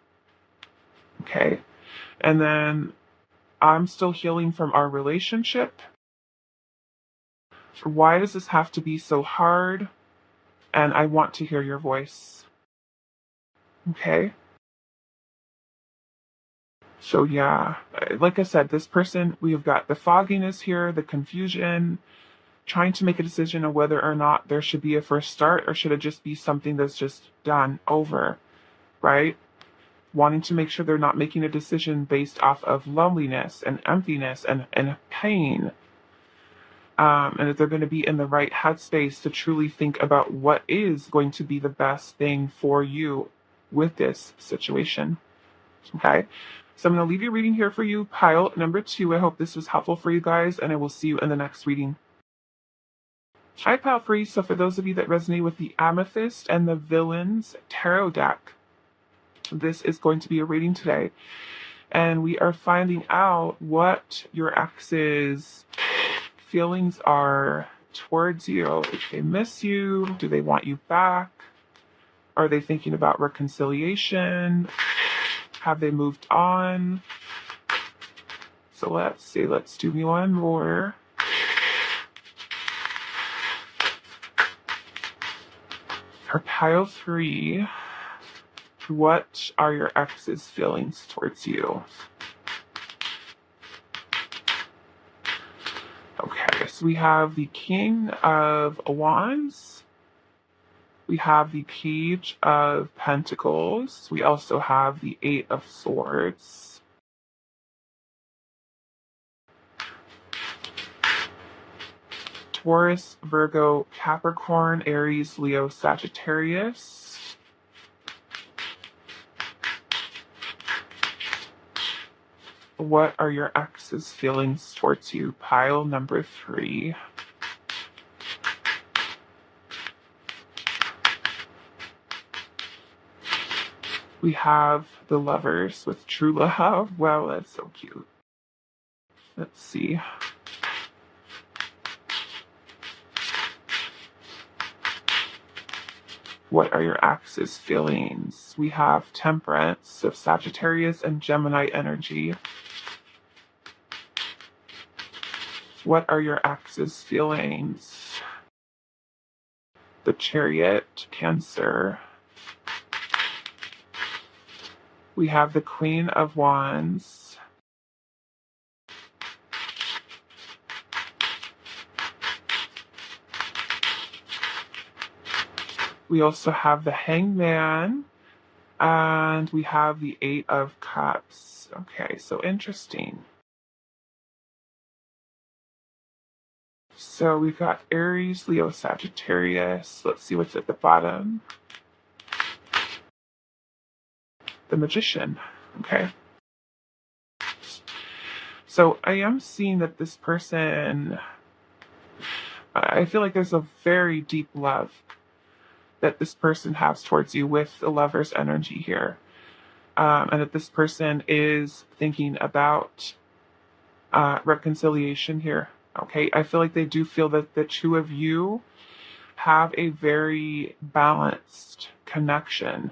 Okay. And then I'm still healing from our relationship. Why does this have to be so hard? And I want to hear your voice. Okay. So, yeah, like I said, this person, we've got the fogginess here, the confusion, trying to make a decision on whether or not there should be a first start or should it just be something that's just done over, right? Wanting to make sure they're not making a decision based off of loneliness and emptiness and pain. And that they're going to be in the right headspace to truly think about what is going to be the best thing for you with this situation. Okay. So I'm going to leave your reading here for you, pile number 2. I hope this was helpful for you guys, and I will see you in the next reading. Hi, pile 3. So for those of you that resonate with the Amethyst and the Villains Tarot deck, this is going to be a reading today. And we are finding out what your ex's feelings are towards you. If they miss you, do they want you back? Are they thinking about reconciliation? Have they moved on? So let's see, let's do one more. For pile 3, what are your ex's feelings towards you? Okay, so we have the King of Wands. We have the Page of Pentacles. We also have the 8 of Swords. Taurus, Virgo, Capricorn, Aries, Leo, Sagittarius. What are your ex's feelings towards you? Pile number 3. We have the Lovers with True Love. Wow, that's so cute. Let's see. What are your ex's feelings? We have Temperance of Sagittarius and Gemini energy. What are your ex's feelings? The Chariot, Cancer. We have the Queen of Wands. We also have the Hangman, and we have the 8 of Cups. Okay, so interesting. So we've got Aries, Leo, Sagittarius. Let's see what's at the bottom. The Magician. Okay. So I am seeing that this person, I feel like there's a very deep love that this person has towards you with the Lover's energy here. And that this person is thinking about reconciliation here. Okay, I feel like they do feel that the two of you have a very balanced connection.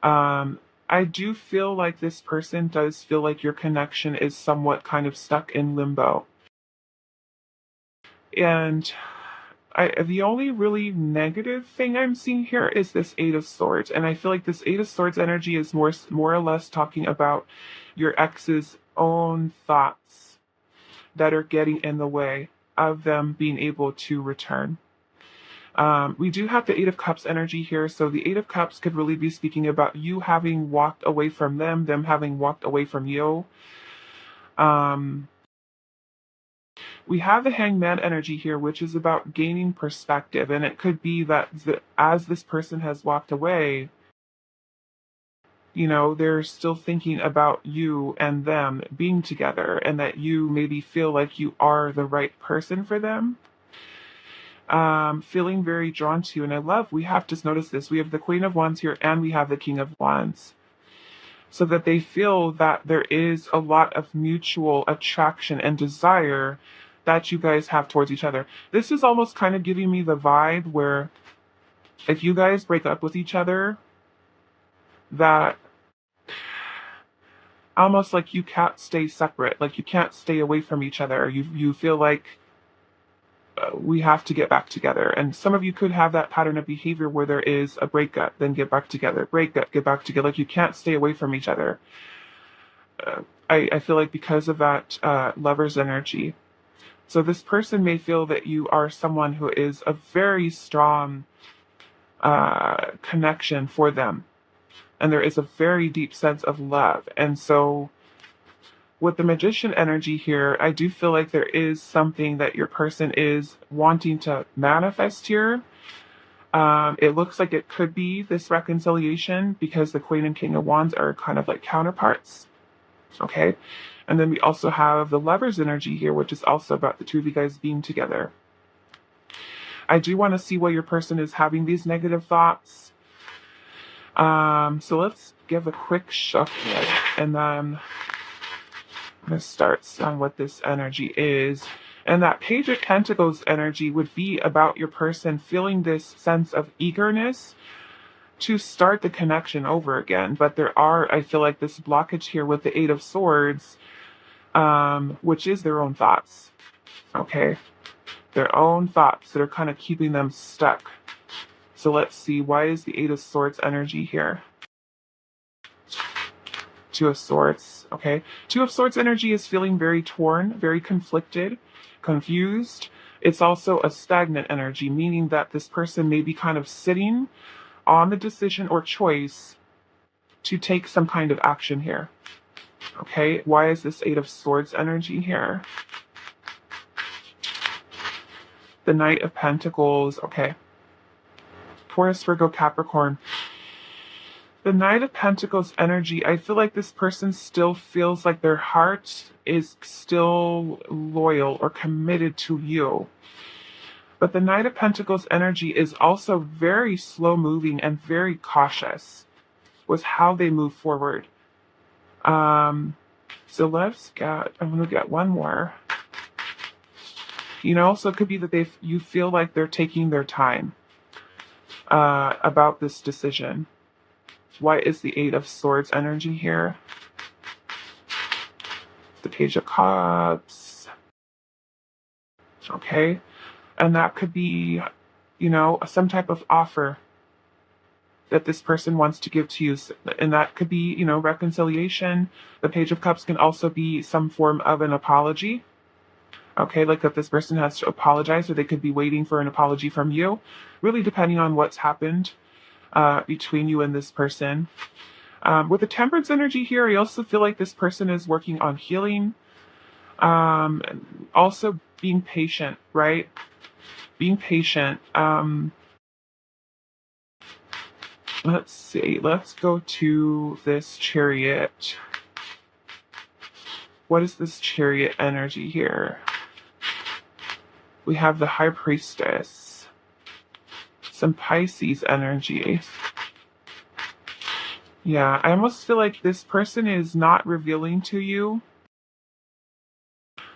I do feel like this person does feel like your connection is somewhat kind of stuck in limbo. And the only really negative thing I'm seeing here is this 8 of Swords. And I feel like this 8 of Swords energy is more or less talking about your ex's own thoughts that are getting in the way of them being able to return. We do have the 8 of Cups energy here, so the 8 of Cups could really be speaking about you having walked away from them having walked away from you. We have the Hangman energy here, which is about gaining perspective, and it could be that as this person has walked away, you know, they're still thinking about you and them being together, and that you maybe feel like you are the right person for them. Feeling very drawn to you. And we have to notice this. We have the Queen of Wands here and we have the King of Wands. So that they feel that there is a lot of mutual attraction and desire that you guys have towards each other. This is almost kind of giving me the vibe where if you guys break up with each other, that almost like you can't stay separate, like you can't stay away from each other. You feel like we have to get back together. And some of you could have that pattern of behavior where there is a breakup, then get back together, breakup, get back together. Like you can't stay away from each other. I feel like because of that lover's energy. So this person may feel that you are someone who is a very strong connection for them. And there is a very deep sense of love. And so with the magician energy here, I do feel like there is something that your person is wanting to manifest here. It looks like it could be this reconciliation because the Queen and King of Wands are kind of like counterparts. Okay. And then we also have the Lover's energy here, which is also about the two of you guys being together. I do want to see why your person is having these negative thoughts. So let's give a quick shuffle and then I'm going to start on what this energy is. And that Page of Pentacles energy would be about your person feeling this sense of eagerness to start the connection over again. But there are, I feel like, this blockage here with the Eight of Swords, which is their own thoughts. Okay? Their own thoughts that are kind of keeping them stuck. So let's see, why is the Eight of Swords energy here? Two of Swords, okay? Two of Swords energy is feeling very torn, very conflicted, confused. It's also a stagnant energy, meaning that this person may be kind of sitting on the decision or choice to take some kind of action here. Okay, why is this Eight of Swords energy here? The Knight of Pentacles, okay. Taurus, Virgo, Capricorn. The Knight of Pentacles energy, I feel like this person still feels like their heart is still loyal or committed to you. But the Knight of Pentacles energy is also very slow moving and very cautious with how they move forward. So let's get, I'm going to get one more. You know, so it could be that you feel like they're taking their time about this decision. Why is the Eight of Swords energy here? The Page of Cups. Okay. And that could be, you know, some type of offer that this person wants to give to you. And that could be, you know, reconciliation. The Page of Cups can also be some form of an apology. Okay, like if this person has to apologize, or they could be waiting for an apology from you. Really depending on what's happened between you and this person. With the Temperance energy here, I also feel like this person is working on healing. Also being patient, right? Being patient. Let's see. Let's go to this Chariot. What is this Chariot energy here? We have the High Priestess. Some Pisces energy. Yeah, I almost feel like this person is not revealing to you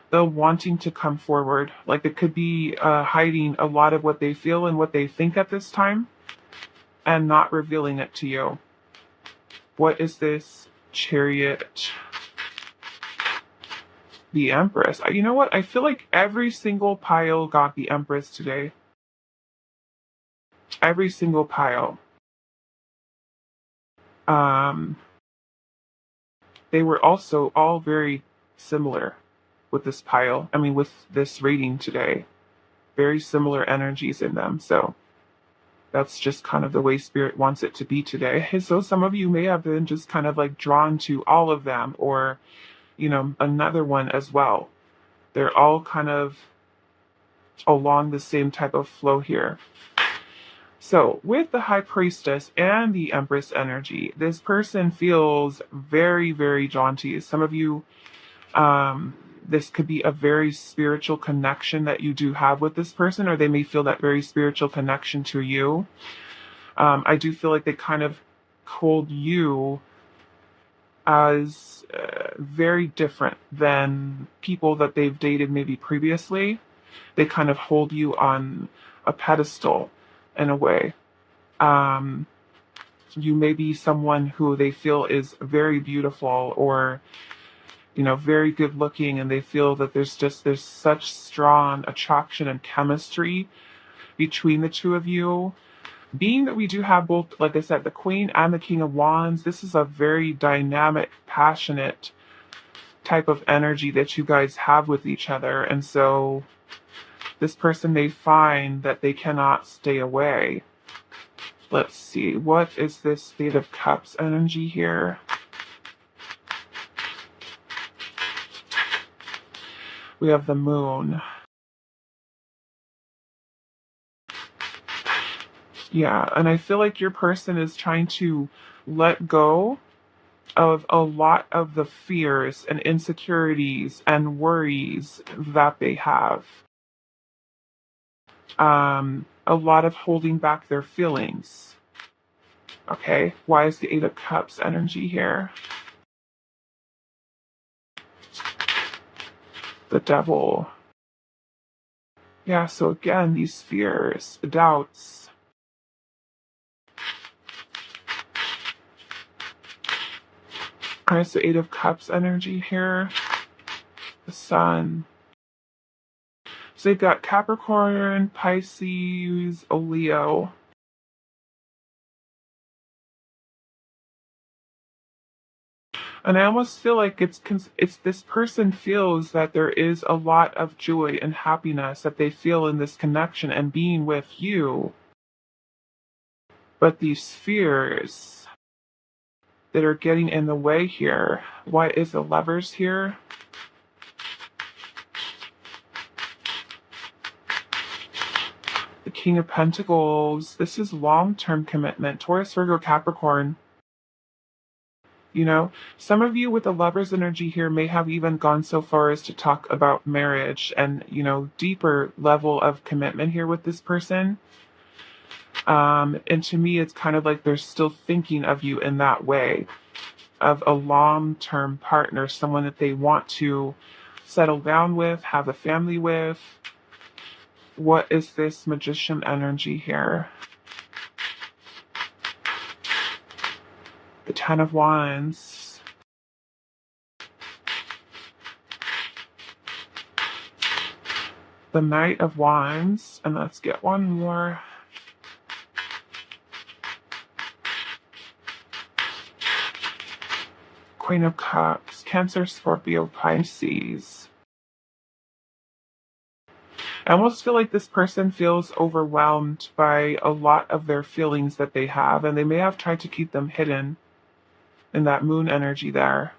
the wanting to come forward. Like it could be hiding a lot of what they feel and what they think at this time and not revealing it to you. What is this Chariot? The Empress. You know what? I feel like every single pile got the Empress today. Every single pile. They were also all very similar with this pile. I mean, with this reading today. Very similar energies in them. So that's just kind of the way Spirit wants it to be today. So some of you may have been just kind of like drawn to all of them, or, you know, another one as well. They're all kind of along the same type of flow here. So with the High Priestess and the Empress energy, this person feels very, very drawn to you. Some of you, this could be a very spiritual connection that you do have with this person, or they may feel that very spiritual connection to you. I do feel like they kind of hold you as very different than people that they've dated maybe previously. They kind of hold you on a pedestal in a way. Um, you may be someone who they feel is very beautiful or, very good looking, and they feel that there's such strong attraction and chemistry between the two of you. Being that we do have both, like I said, the Queen and the King of Wands, this is a very dynamic, passionate type of energy that you guys have with each other. And so this person may find that they cannot stay away. Let's see, what is this Eight of Cups energy here? We have the Moon. Yeah, and I feel like your person is trying to let go of a lot of the fears and insecurities and worries that they have. A lot of holding back their feelings. Okay, why is the Eight of Cups energy here? The Devil. Yeah, so again, these fears, doubts. Alright, so Eight of Cups energy here. The Sun. So you've got Capricorn, Pisces, Leo. And I almost feel like it's this person feels that there is a lot of joy and happiness that they feel in this connection and being with you. But these fears that are getting in the way here. Why is the Lovers here? The King of Pentacles. This is long-term commitment. Taurus, Virgo, Capricorn. Some of you with the Lovers energy here may have even gone so far as to talk about marriage and, deeper level of commitment here with this person. And to me, it's kind of like they're still thinking of you in that way, of a long-term partner, someone that they want to settle down with, have a family with. What is this Magician energy here? The Ten of Wands. The Knight of Wands. And let's get one more. Queen of Cups. Cancer, Scorpio, Pisces. I almost feel like this person feels overwhelmed by a lot of their feelings that they have, and they may have tried to keep them hidden in that Moon energy there.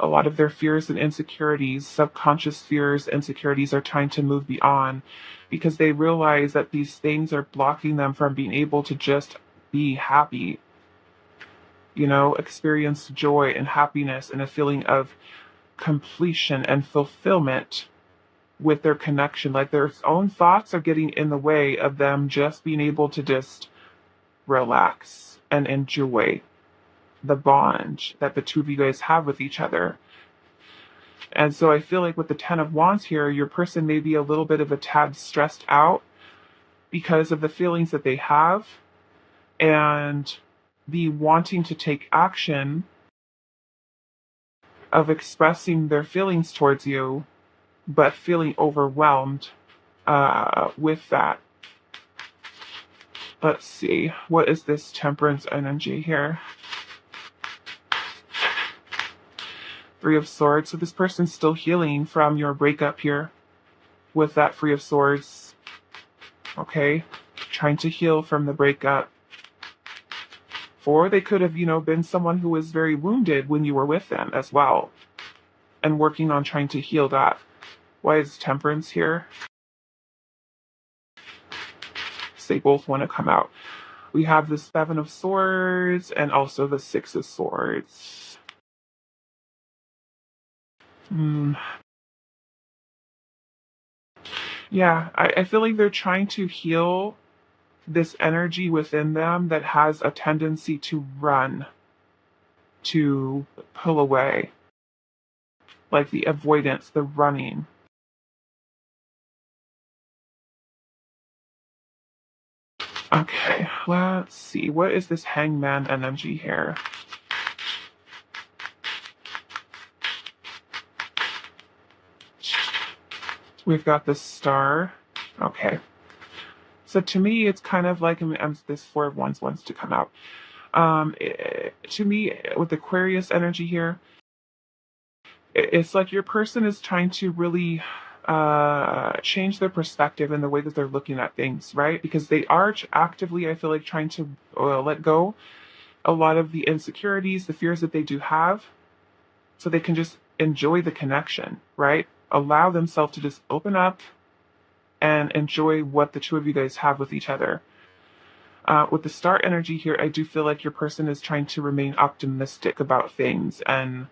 A lot of their fears and insecurities, subconscious fears, insecurities, are trying to move beyond because they realize that these things are blocking them from being able to just be happy, experience joy and happiness and a feeling of completion and fulfillment with their connection. Like their own thoughts are getting in the way of them just being able to just relax and enjoy the bond that the two of you guys have with each other. And so I feel like with the Ten of Wands here, your person may be a little bit of a tad stressed out because of the feelings that they have and the wanting to take action of expressing their feelings towards you, but feeling overwhelmed with that. Let's see, what is this Temperance energy here? Three of Swords. So this person's still healing from your breakup here with that Three of Swords. Okay, trying to heal from the breakup. Or they could have, been someone who was very wounded when you were with them as well, and working on trying to heal that. Why is Temperance here? They both want to come out. We have the Seven of Swords and also the Six of Swords. Yeah, I feel like they're trying to heal this energy within them that has a tendency to run, to pull away, like the avoidance, the running. Okay, let's see. What is this hangman energy here? We've got the star. Okay. So to me, it's kind of like this Four of Wands wants to come out. To me, with Aquarius energy here, it's like your person is trying to really change their perspective in the way that they're looking at things, right? Because they are actively, I feel like, trying to let go a lot of the insecurities, the fears that they do have, so they can just enjoy the connection, right? Allow themselves to just open up and enjoy what the two of you guys have with each other. With the star energy here, I do feel like your person is trying to remain optimistic about things and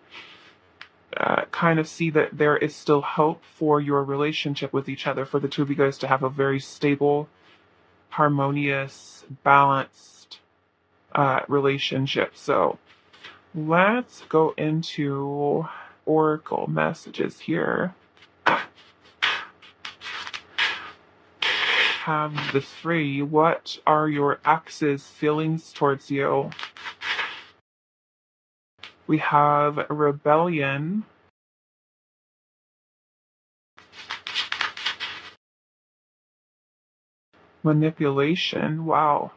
kind of see that there is still hope for your relationship with each other, for the two of you guys to have a very stable, harmonious, balanced relationship. So let's go into oracle messages here. Have the three. What are your ex's feelings towards you? We have rebellion. Manipulation. Wow.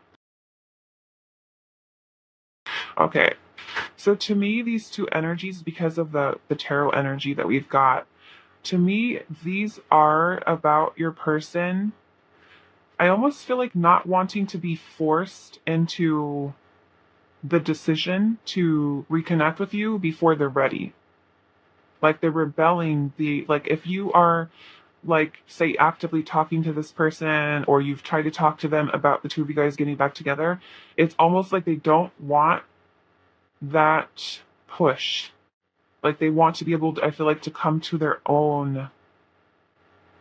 Okay. So to me, these two energies, because of the tarot energy that we've got, to me, these are about your person. I almost feel like not wanting to be forced into the decision to reconnect with you before they're ready. Like they're rebelling, like if you are, like, say, actively talking to this person, or you've tried to talk to them about the two of you guys getting back together, it's almost like they don't want that push. Like they want to be able to, I feel like, to come to their own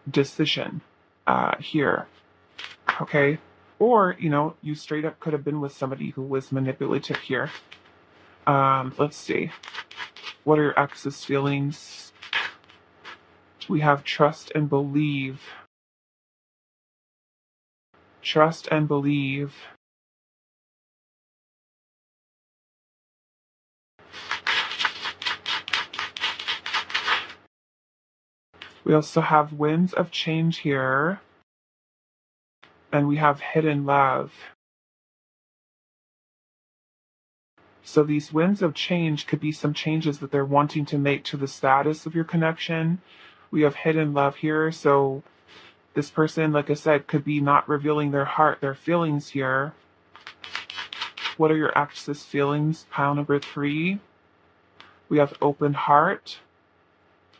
decision here. Okay. Or, you straight up could have been with somebody who was manipulative here. Let's see. What are your ex's feelings? We have trust and believe. Trust and believe. We also have winds of change here. And we have hidden love. So these winds of change could be some changes that they're wanting to make to the status of your connection. We have hidden love here. So this person, like I said, could be not revealing their heart, their feelings here. What are your ex's feelings? Pile number 3. We have open heart.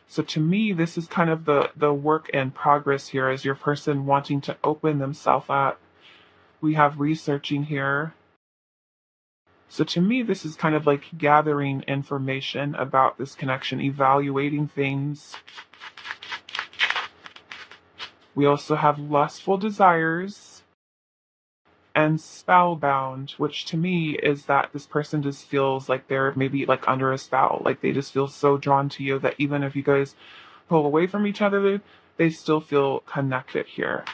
So to me, this is kind of the work in progress here, as your person wanting to open themselves up. We have researching here. So to me, this is kind of like gathering information about this connection, evaluating things. We also have lustful desires and spellbound, which to me is that this person just feels like they're maybe like under a spell. Like they just feel so drawn to you that even if you guys pull away from each other, they still feel connected here.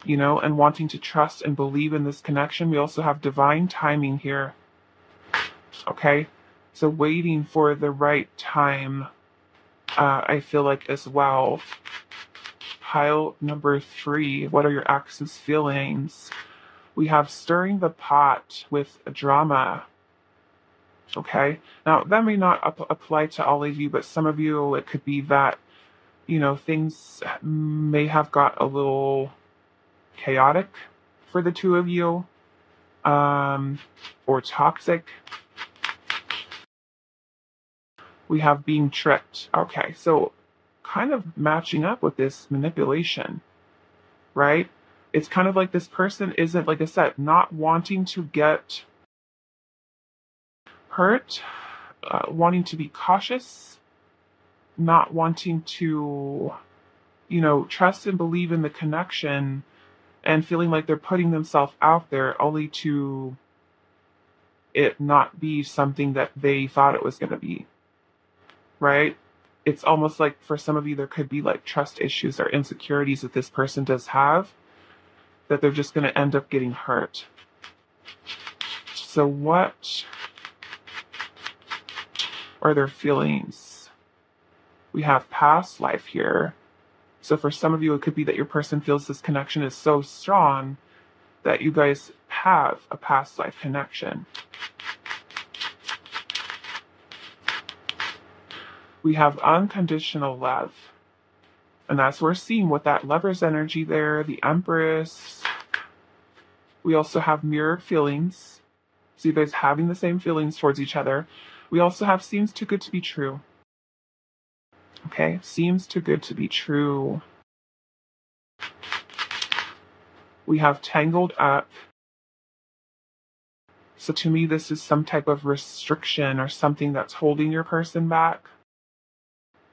And wanting to trust and believe in this connection. We also have divine timing here. Okay? So waiting for the right time, I feel like, as well. Pile number 3. What are your ex's feelings? We have stirring the pot with drama. Okay? Now, that may not apply to all of you, but some of you, it could be that, things may have got a little chaotic for the two of you, or toxic. We have being tricked. Okay, so kind of matching up with this manipulation, right? It's kind of like this person isn't, like I said, not wanting to get hurt, wanting to be cautious, not wanting to, trust and believe in the connection, and feeling like they're putting themselves out there only to it not be something that they thought it was going to be, right? It's almost like for some of you, there could be like trust issues or insecurities that this person does have, that they're just going to end up getting hurt. So what are their feelings? We have past life here. So for some of you, it could be that your person feels this connection is so strong that you guys have a past life connection. We have unconditional love. And that's what we're seeing with that Lover's energy there, the Empress. We also have mirrored feelings. So you guys having the same feelings towards each other. We also have seems too good to be true. Okay, seems too good to be true. We have tangled up. So to me, this is some type of restriction or something that's holding your person back.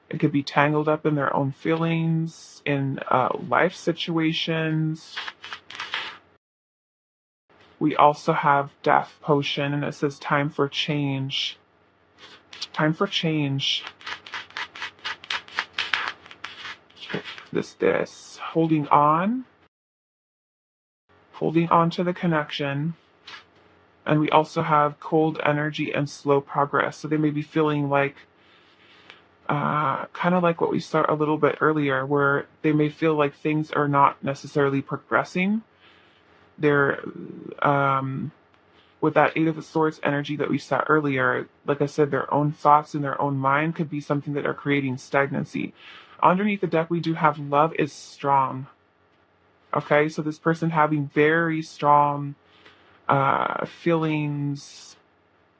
It could be tangled up in their own feelings, in life situations. We also have Death Potion, and it says time for change. Time for change. This. Holding on to the connection. And we also have cold energy and slow progress. So they may be feeling like, kind of like what we saw a little bit earlier, where they may feel like things are not necessarily progressing. They're, with that Eight of Swords energy that we saw earlier, like I said, their own thoughts in their own mind could be something that are creating stagnancy. Underneath the deck, we do have love is strong. Okay, so this person having very strong feelings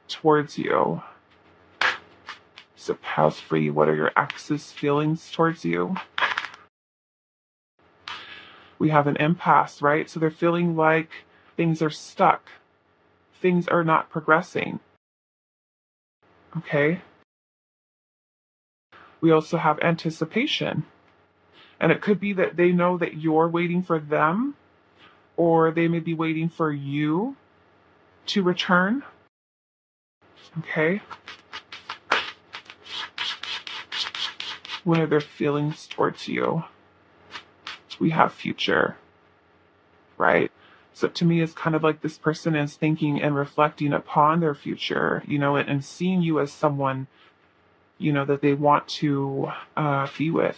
towards you. So house free, what are your ex's feelings towards you? We have an impasse, right? So they're feeling like things are stuck. Things are not progressing. Okay. We also have anticipation. And it could be that they know that you're waiting for them, or they may be waiting for you to return. Okay. What are their feelings towards you? We have future, right? So to me, it's kind of like this person is thinking and reflecting upon their future, and seeing you as someone, that they want to be with.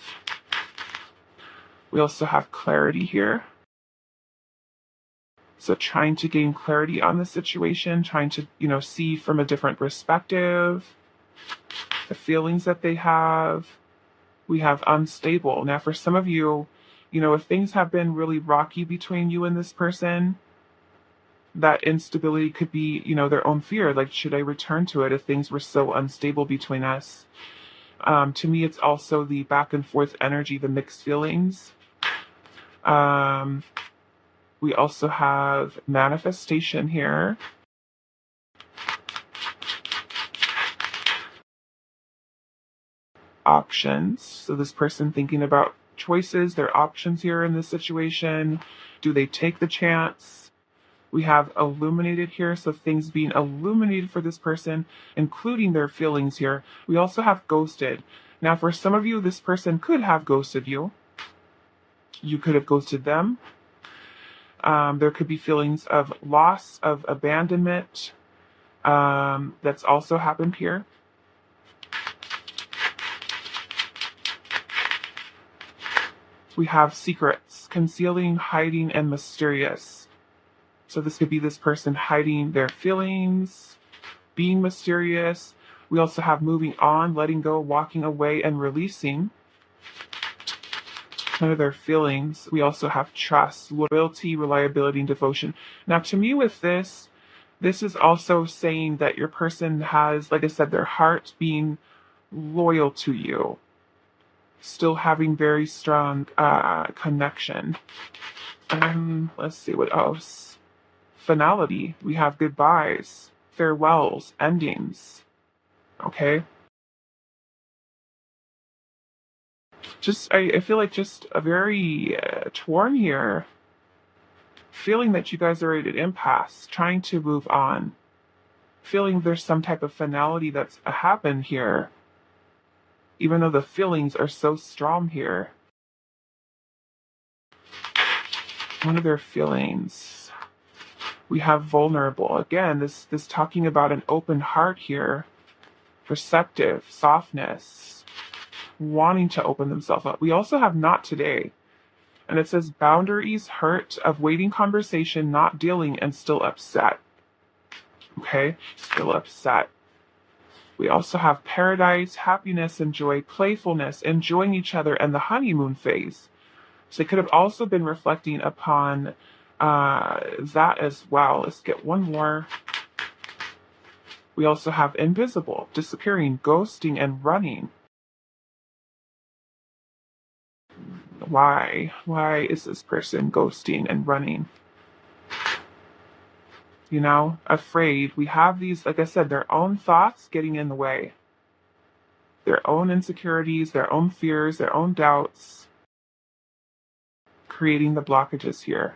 We also have clarity here. So trying to gain clarity on the situation, trying to, see from a different perspective, the feelings that they have. We have unstable. Now, for some of you, if things have been really rocky between you and this person, that instability could be, their own fear. Like, should I return to it if things were so unstable between us? To me, it's also the back and forth energy, the mixed feelings. We also have manifestation here. Options. So this person thinking about choices, their options here in this situation. Do they take the chance? We have illuminated here, so things being illuminated for this person, including their feelings here. We also have ghosted. Now, for some of you, this person could have ghosted you. You could have ghosted them. There could be feelings of loss, of abandonment. That's also happened here. We have secrets, concealing, hiding, and mysterious. So this could be this person hiding their feelings, being mysterious. We also have moving on, letting go, walking away, and releasing. None of their feelings. We also have trust, loyalty, reliability, and devotion. Now, to me with this is also saying that your person has, like I said, their heart being loyal to you, still having very strong connection. Let's see what else. Finality. We have goodbyes, farewells, endings. Okay. I feel like just a very torn here. Feeling that you guys are at an impasse, trying to move on. feeling there's some type of finality that's happened here, even though the feelings are so strong here. One of their feelings. We have vulnerable. Again, this talking about an open heart here. Receptive, softness, wanting to open themselves up. We also have not today. And it says boundaries, hurt, of waiting conversation, not dealing, and still upset. Okay, still upset. We also have paradise, happiness and joy, playfulness, enjoying each other, and the honeymoon phase. So it could have also been reflecting upon that as well. Let's get one more. We also have invisible, disappearing, ghosting, and running. Why? Why is this person ghosting and running? You know, afraid. We have these, like I said, their own thoughts getting in the way. Their own insecurities, their own fears, their own doubts, creating the blockages here.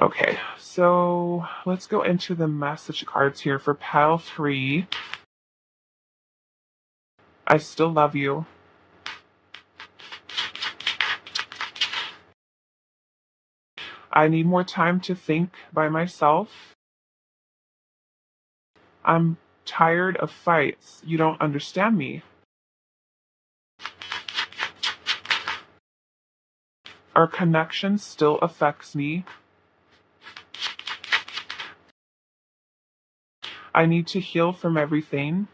Okay, so let's go into the message cards here for pile 3. I still love you. I need more time to think by myself. I'm tired of fights. You don't understand me. Our connection still affects me. I need to heal from everything.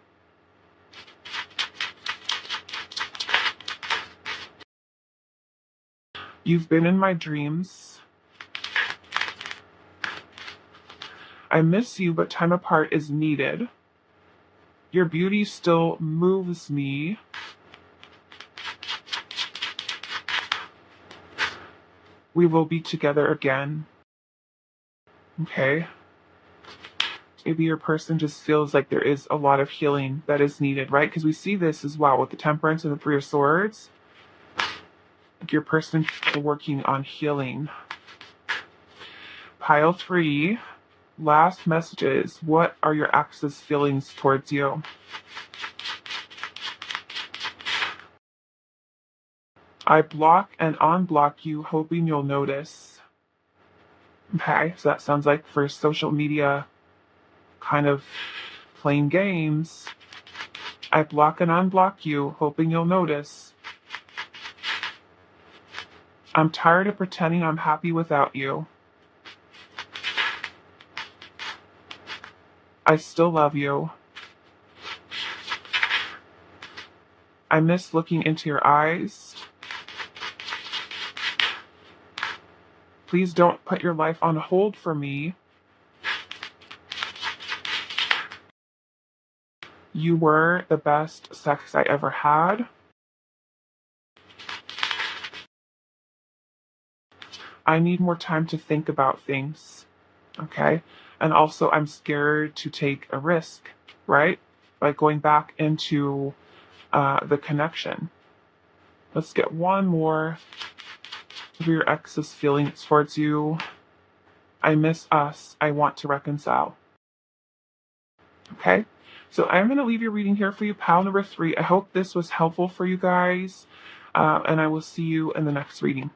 You've been in my dreams. I miss you, but time apart is needed. Your beauty still moves me. We will be together again. Okay. Maybe your person just feels like there is a lot of healing that is needed, right? Because we see this as well with the Temperance and the Three of Swords. Like your person is working on healing. Pile 3, last messages. What are your ex's feelings towards you? I block and unblock you, hoping you'll notice. Okay, so that sounds like for social media, kind of playing games. I block and unblock you, hoping you'll notice. I'm tired of pretending I'm happy without you. I still love you. I miss looking into your eyes. Please don't put your life on hold for me. You were the best sex I ever had. I need more time to think about things. Okay? And also, I'm scared to take a risk, right? By going back into the connection. Let's get one more of your ex's feelings towards you. I miss us. I want to reconcile. Okay? So I'm going to leave your reading here for you, pile number 3. I hope this was helpful for you guys. And I will see you in the next reading.